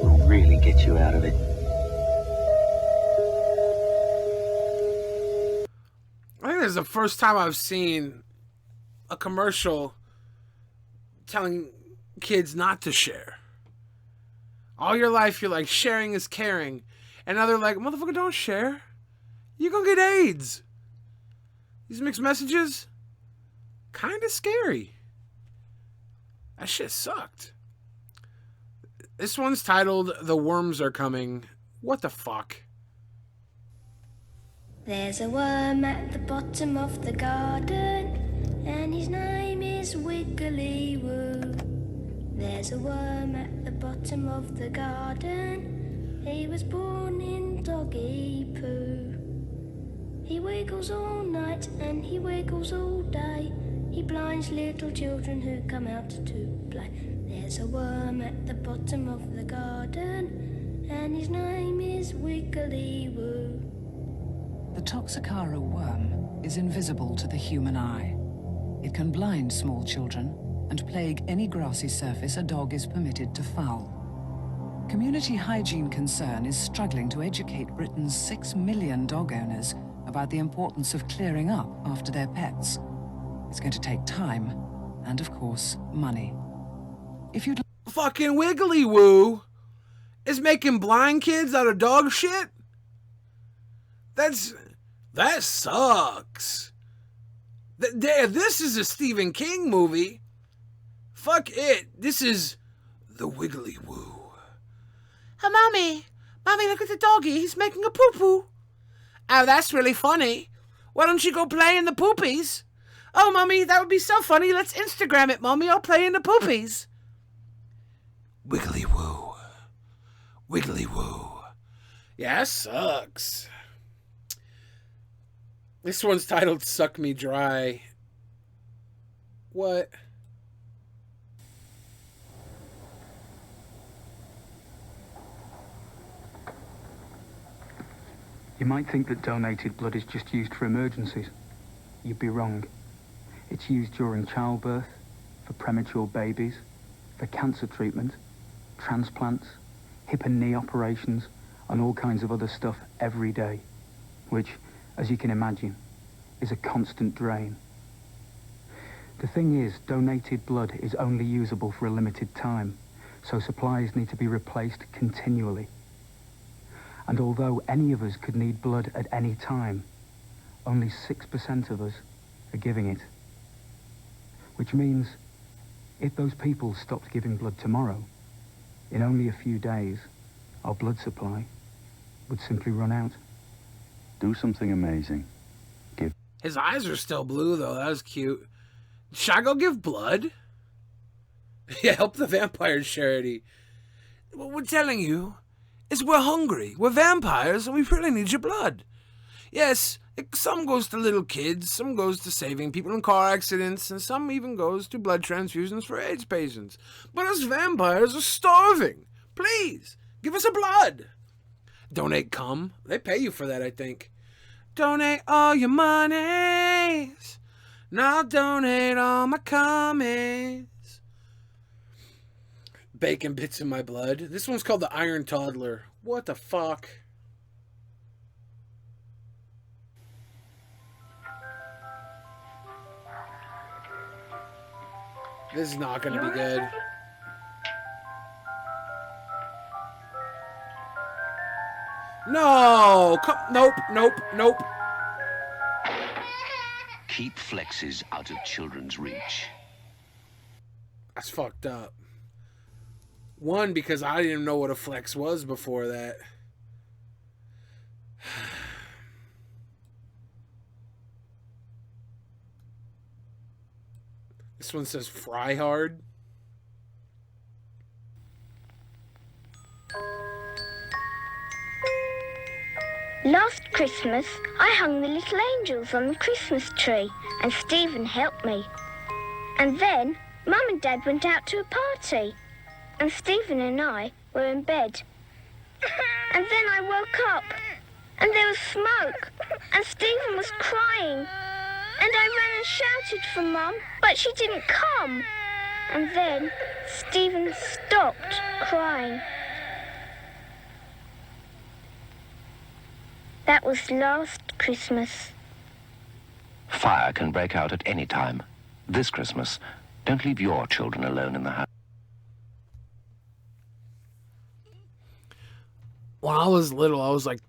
will really get you out of it. I think this is the first time I've seen a commercial telling kids not to share. All your life, you're like, sharing is caring. And now they're like, motherfucker, don't share. You're gonna get AIDS. These mixed messages, kind of scary. That shit sucked. This one's titled, The Worms Are Coming. What the fuck? There's a worm at the bottom of the garden, and his name is Wiggly Woo. There's a worm at the bottom of the garden, he was born in doggy poo. He wiggles all night and he wiggles all day, he blinds little children who come out to play. There's a worm at the bottom of the garden, and his name is Wiggly Woo. The Toxocara worm is invisible to the human eye. It can blind small children and plague any grassy surface a dog is permitted to foul. Community Hygiene Concern is struggling to educate Britain's 6 million dog owners about the importance of clearing up after their pets. It's going to take time and, of course, money. If you'd fucking Wiggly Woo is making blind kids out of dog shit? That sucks. This is a Stephen King movie. Fuck it. This is the Wiggly Woo. Oh, Mommy, look at the doggy. He's making a poo-poo. Oh, that's really funny. Why don't you go play in the poopies? Oh, Mommy, that would be so funny. Let's Instagram it, Mommy. I'll play in the poopies. Wiggly Woo. Wiggly Woo. Yeah, that sucks. This one's titled Suck Me Dry. What? You might think that donated blood is just used for emergencies. You'd be wrong. It's used during childbirth, for premature babies, for cancer treatment, transplants, hip and knee operations, and all kinds of other stuff every day, which, as you can imagine, is a constant drain. The thing is, donated blood is only usable for a limited time, so supplies need to be replaced continually. And although any of us could need blood at any time, only 6% of us are giving it. Which means, if those people stopped giving blood tomorrow, in only a few days, our blood supply would simply run out. Do something amazing. Give. His eyes are still blue, though. That was cute. Should I go give blood? Yeah, help the vampire charity. What we're telling you is we're hungry. We're vampires, and we really need your blood. Yes, some goes to little kids, some goes to saving people in car accidents, and some even goes to blood transfusions for AIDS patients. But us vampires are starving. Please, give us a blood. Donate cum. They pay you for that, I think. Donate all your monies. Now donate all my cummies. bacon bits in my blood. This one's called the Iron Toddler. What the fuck? This is not gonna be good. No! Nope. Keep flexes out of children's reach. That's fucked up. One, because I didn't even know what a flex was before that. This one says fry hard. Last Christmas, I hung the little angels on the Christmas tree, and Stephen helped me. And then, Mum and Dad went out to a party, and Stephen and I were in bed. And then I woke up, and there was smoke, and Stephen was crying. And I ran and shouted for Mum, but she didn't come. And then Stephen stopped crying. That was last Christmas. Fire can break out at any time. This Christmas, don't leave your children alone in the house. When I was little, I was like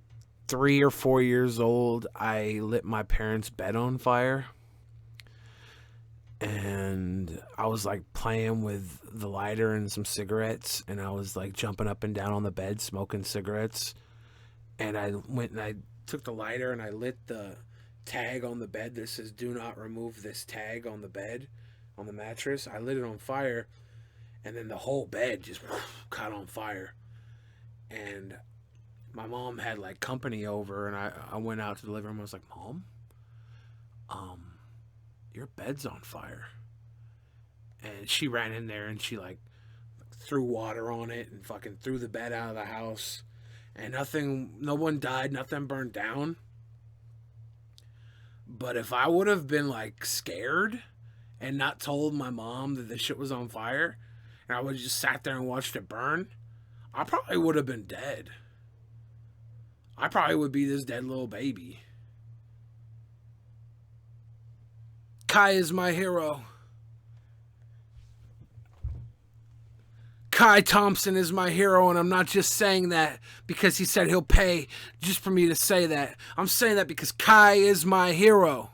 3 or 4 years old. I lit my parents' bed on fire. And I was like playing with the lighter and some cigarettes. And I was like jumping up and down on the bed, smoking cigarettes. And I went and I took the lighter and I lit the tag on the bed that says, "Do not remove this tag on the bed, on the mattress." I lit it on fire. And then the whole bed just caught on fire. And my mom had like company over, and I went out to the living room. I was like, "Mom, your bed's on fire." And she ran in there and she like threw water on it and fucking threw the bed out of the house. And no one died, nothing burned down. But if I would have been like scared and not told my mom that the shit was on fire, and I would have just sat there and watched it burn, I probably would have been dead. I probably would be this dead little baby. Kai is my hero. Kai Thompson is my hero, and I'm not just saying that because he said he'll pay just for me to say that. I'm saying that because Kai is my hero.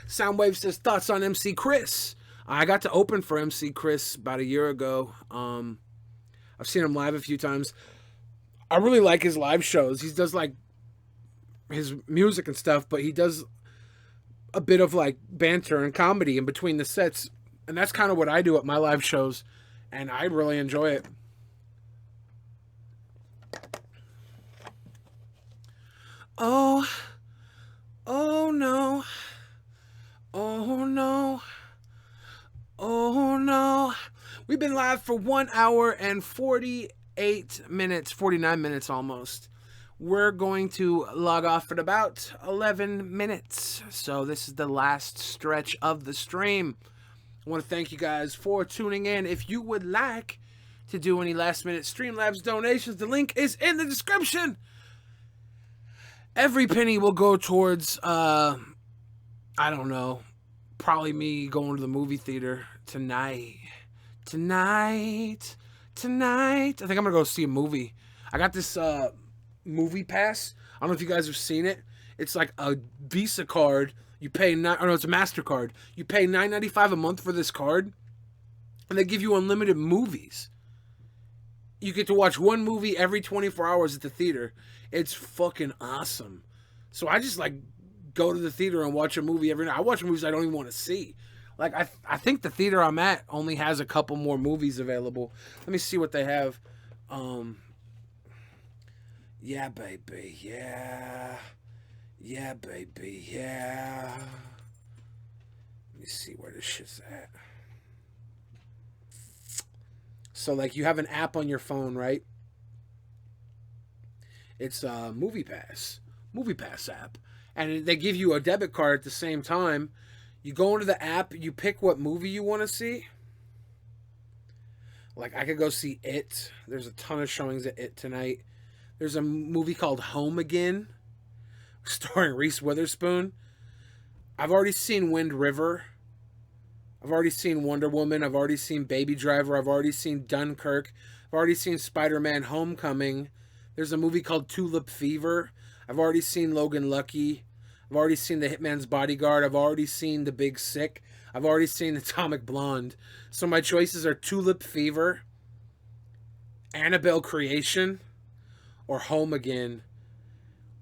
Soundwave says, thoughts on MC Chris. I got to open for MC Chris about a year ago. I've seen him live a few times. I really like his live shows. He does like his music and stuff, but he does a bit of like banter and comedy in between the sets. And that's kind of what I do at my live shows. And I really enjoy it. Oh no. Oh no. Oh no. We've been live for 1 hour and 48 minutes, 49 minutes almost. We're going to log off at about 11 minutes. So this is the last stretch of the stream. I want to thank you guys for tuning in. If you would like to do any last minute Streamlabs donations, the link is in the description. Every penny will go towards, I don't know, probably me going to the movie theater tonight. I think I'm going to go see a movie. I got this movie pass. I don't know if you guys have seen it. It's like a Visa card. You pay it's a MasterCard. You pay $9.95 a month for this card, and they give you unlimited movies. You get to watch one movie every 24 hours at the theater. It's fucking awesome. So I just like go to the theater and watch a movie every night. I watch movies I don't even want to see. Like I think the theater I'm at only has a couple more movies available. Let me see what they have. Yeah, baby. Yeah. Yeah, baby. Yeah. Let me see where this shit's at. So, like, you have an app on your phone, right? It's a Movie Pass app. And they give you a debit card at the same time. You go into the app, you pick what movie you want to see. Like, I could go see It. There's a ton of showings at It tonight. There's a movie called Home Again, starring Reese Witherspoon. I've already seen Wind River. I've already seen Wonder Woman. I've already seen Baby Driver. I've already seen Dunkirk. I've already seen Spider-Man Homecoming. There's a movie called Tulip Fever. I've already seen Logan Lucky. I've already seen The Hitman's Bodyguard. I've already seen The Big Sick. I've already seen Atomic Blonde. So my choices are Tulip Fever, Annabelle Creation, or Home Again.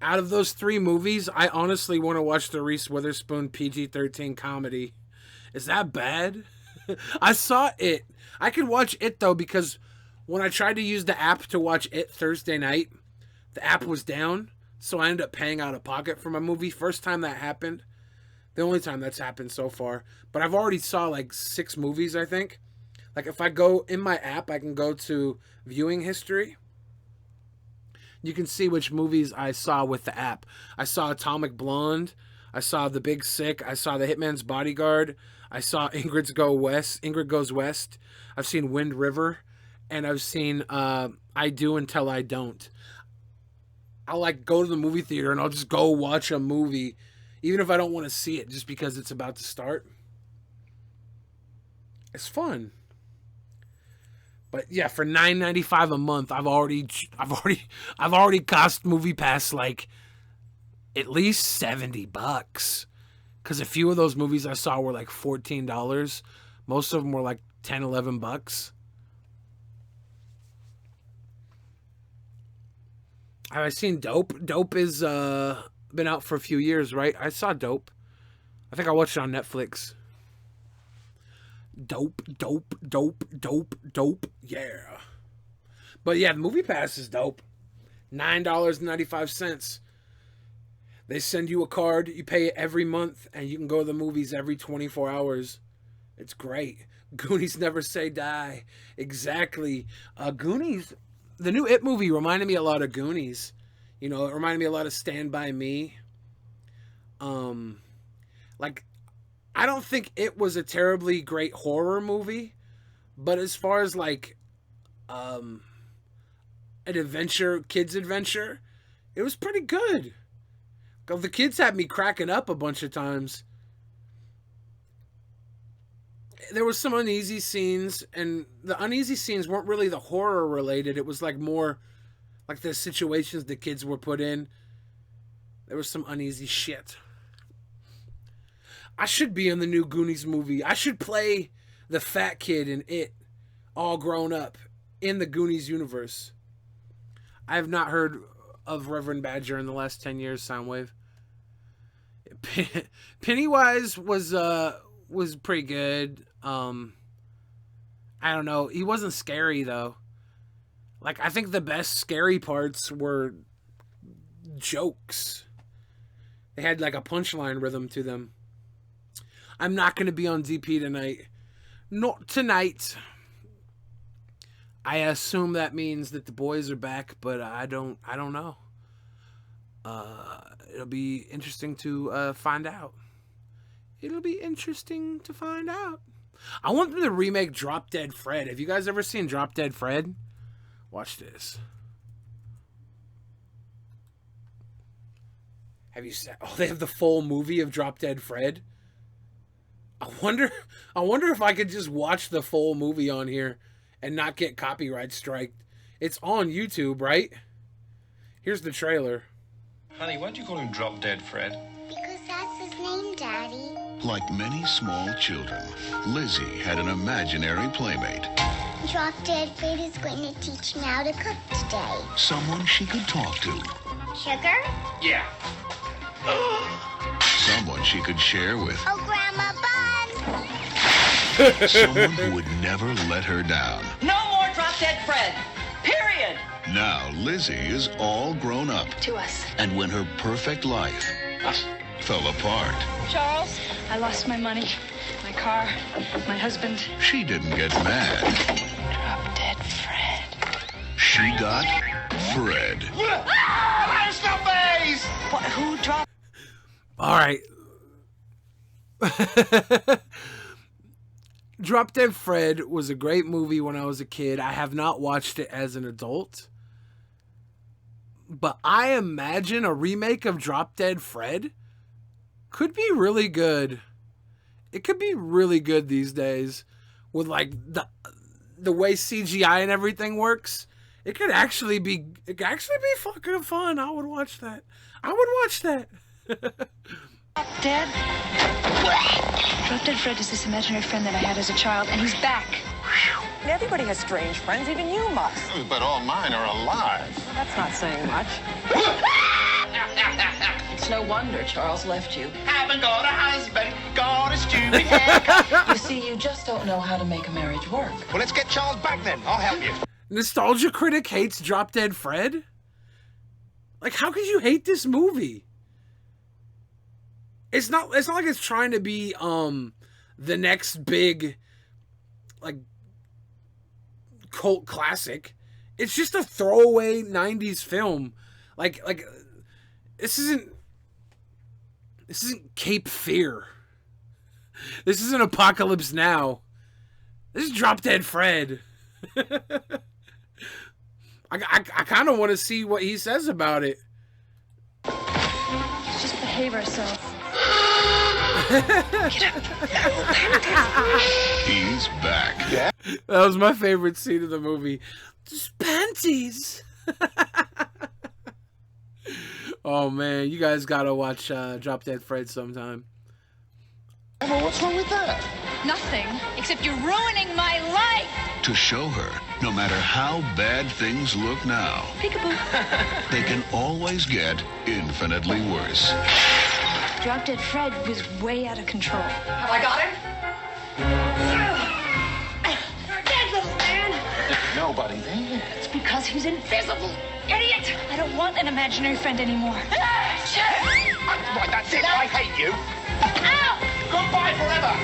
Out of those three movies, I honestly want to watch the Reese Witherspoon PG-13 comedy. Is that bad? I saw It. I could watch It, though, because when I tried to use the app to watch It Thursday night, the app was down, so I ended up paying out of pocket for my movie. First time that happened. The only time that's happened so far. But I've already saw like 6 movies, I think. Like, if I go in my app, I can go to viewing history. You can see which movies I saw with the app. I saw Atomic Blonde. I saw The Big Sick. I saw The Hitman's Bodyguard. I saw Ingrid Goes West. I've seen Wind River. And I've seen I Do Until I Don't. I'll like go to the movie theater and I'll just go watch a movie, even if I don't want to see it, just because it's about to start. It's fun. But yeah, for $9.95 a month, I've already cost Movie Pass like at least $70. Because a few of those movies I saw were like $14. Most of them were like $10, $11. Have I seen Dope? Dope is been out for a few years, right? I saw Dope. I think I watched it on Netflix. Dope. Yeah. But yeah, the Movie Pass is dope. $9.95. They send you a card. You pay it every month, and you can go to the movies every 24 hours. It's great. Goonies Never Say Die. Exactly. Goonies... The new It movie reminded me a lot of Goonies. You know, it reminded me a lot of Stand By Me. Like, I don't think it was a terribly great horror movie, but as far as like an adventure, kids adventure, it was pretty good. The kids had me cracking up a bunch of times. There was some uneasy scenes, and the uneasy scenes weren't really the horror related. It was like more like the situations the kids were put in. There was some uneasy shit. I should be in the new Goonies movie. I should play the fat kid in It, all grown up, in the Goonies universe. I have not heard of Reverend Badger in the last 10 years, Soundwave. Pennywise was pretty good. I don't know. He wasn't scary, though. Like, I think the best scary parts were jokes. They had, like, a punchline rhythm to them. I'm not going to be on DP tonight. Not tonight. I assume that means that the boys are back, but I don't know. It'll be interesting to find out. It'll be interesting to find out. I want them to remake Drop Dead Fred. Have you guys ever seen Drop Dead Fred? Watch this. Have you seen... Oh, they have the full movie of Drop Dead Fred? I wonder if I could just watch the full movie on here and not get copyright striked. It's on YouTube, right? Here's the trailer. Honey, why don't you call him Drop Dead Fred? Because that's his name, Daddy. Like many small children, Lizzie had an imaginary playmate. Drop Dead Fred is going to teach me how to cook today. Someone she could talk to. Sugar? Yeah. Someone she could share with. Oh, Grandma Bun! Someone who would never let her down. No more Drop Dead Fred. Period. Now Lizzie is all grown up. To us. And when her perfect life fell apart, Charles, I lost my money, my car, my husband. she didn't get mad. Drop Dead Fred. She got Fred. Ah! There's no face! What, who dropped? All right. Drop Dead Fred was a great movie when I was a kid. I have not watched it as an adult. But I imagine a remake of Drop Dead Fred could be really good. It could be really good these days with like the way CGI and everything works. It could actually be fucking fun. I would watch that. Dad? Drop Dead Fred is this imaginary friend that I had as a child, and he's back. Everybody has strange friends, even you must. But all mine are alive. Well, that's not saying much. It's no wonder Charles left you. Haven't got a husband, got a stupid haircut. You see, you just don't know how to make a marriage work. Well, let's get Charles back then. I'll help you. Nostalgia Critic hates Drop Dead Fred? Like, how could you hate this movie? It's not like it's trying to be the next big like cult classic. It's just a throwaway 90s film. Like this isn't Cape Fear. This isn't Apocalypse Now. This is Drop Dead Fred. I kind of want to see what he says about it. Let's just behave ourselves. He's back. Yeah. That was my favorite scene of the movie. Just panties. Oh man, you guys gotta watch Drop Dead Fred sometime. Well, what's wrong with that? Nothing, except you're ruining my life. To show her, no matter how bad things look now, Peekaboo. they can always get infinitely worse. Drop Dead Fred was way out of control. Have I got him? You're dead, little man. There's nobody there. It's because he's invisible. Idiot! I don't want an imaginary friend anymore. Right, that's it. I hate you. Ow! Goodbye forever.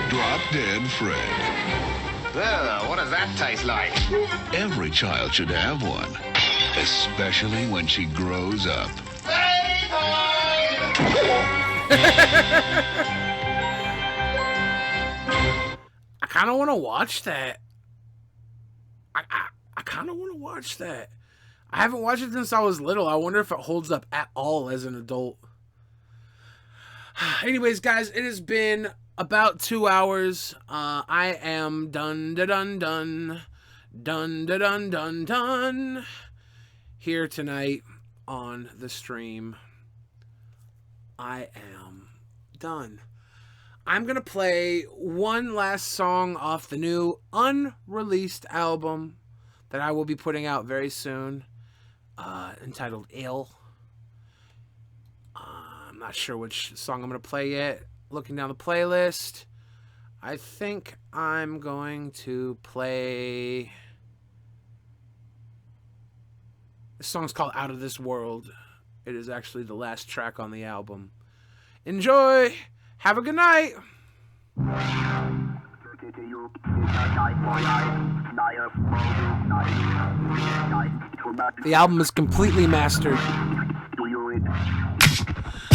Drop Dead Fred. Ugh, what does that taste like? Every child should have one, especially when she grows up. I kind of want to watch that. I kind of want to watch that. I haven't watched it since I was little. I wonder if it holds up at all as an adult. Anyways, guys, it has been about 2 hours. I am done here tonight on the stream. I am done. I'm going to play one last song off the new unreleased album that I will be putting out very soon, entitled Ill. I'm not sure which song I'm going to play yet. Looking down the playlist, I think I'm going to play... This song's called Out of This World. It is actually the last track on the album. Enjoy! Have a good night! The album is completely mastered.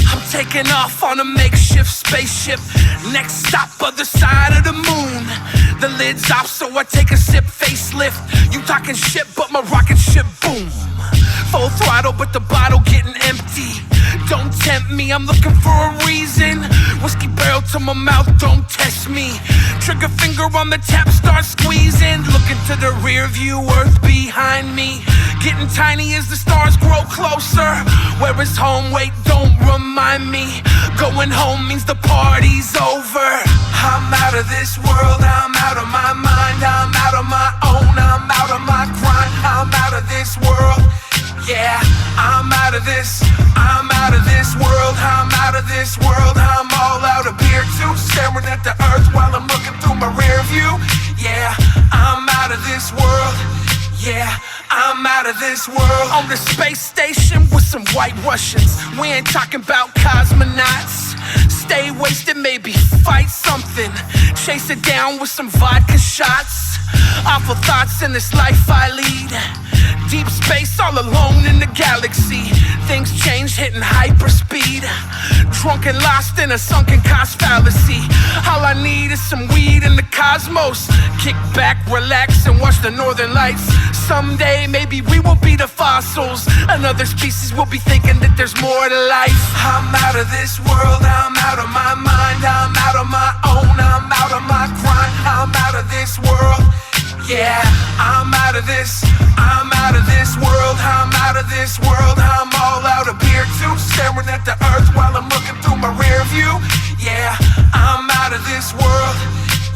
I'm taking off on a makeshift spaceship. Next stop, other side of the moon. The lid's off, so I take a sip, facelift. You talking shit, but my rocket ship, boom. Full throttle, but the bottle getting empty. Don't tempt me, I'm looking for a reason. Whiskey barrel to my mouth, don't test me. Trigger finger on the tap, start squeezing. Looking to the rear view, earth behind me. Getting tiny as the stars grow closer. Where is home? Wait, don't remind me. Going home means the party's over. I'm out of this world, I'm out of my mind. I'm out of my own, I'm out of my grind. I'm out of this world, yeah. I'm out of this, I'm out of this world. I'm out of this world, I'm all out of beer too. Staring at the earth while I'm looking through my rear view. Yeah, I'm out of this world, yeah. I'm out of this world. On the space station with some white Russians. We ain't talking about cosmonauts. Stay wasted, maybe fight something. Chase it down with some vodka shots. Awful thoughts in this life I lead. Deep space, all alone in the galaxy. Things change, hitting hyperspeed. Drunk and lost in a sunken cost fallacy. All I need is some weed in the cosmos. Kick back, relax, and watch the northern lights. Someday, maybe we will be the fossils. Another species will be thinking that there's more to life. I'm out of this world, I'm out of my mind. I'm out of my own, I'm out of my grind. I'm out of this world, yeah. I'm out of this, I'm out of this world. I'm out of this world, I'm all out of beer too. Staring at the earth while I'm looking through my rear view. Yeah, I'm out of this world,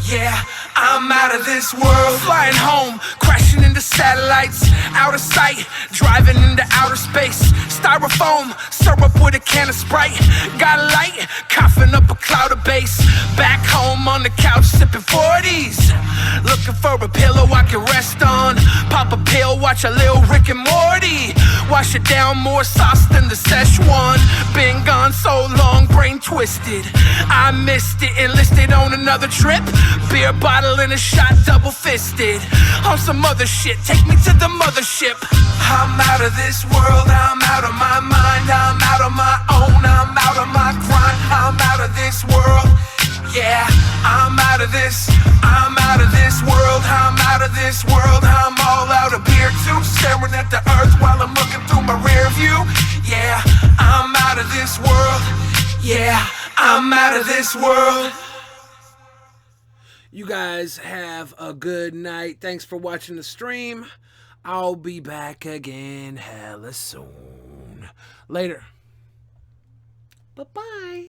yeah. I'm out of this world. Flying home, crashing into satellites. Out of sight, driving into outer space. Styrofoam, syrup with a can of Sprite. Got a light, coughing up a cloud of bass. Back home on the couch, sipping 40s. Looking for a pillow I can rest on. Pop a pill, watch a little Rick and Morty. Wash it down, more sauce than the Szechuan. Been gone so long, brain twisted. I missed it, enlisted on another trip. Beer bottle and a shot, double fisted. On some other shit, take me to the mothership. I'm out of this world, I'm out of my mind. I'm out of my own, I'm out of my grind. I'm out of this world, yeah. I'm out of this, I'm out of this world. I'm out of this world, I'm all out of beer too. Staring at the earth while I'm looking through my rear view. Yeah, I'm out of this world, yeah. I'm out of this world. You guys have a good night. Thanks for watching the stream. I'll be back again hella soon. Later. Bye-bye.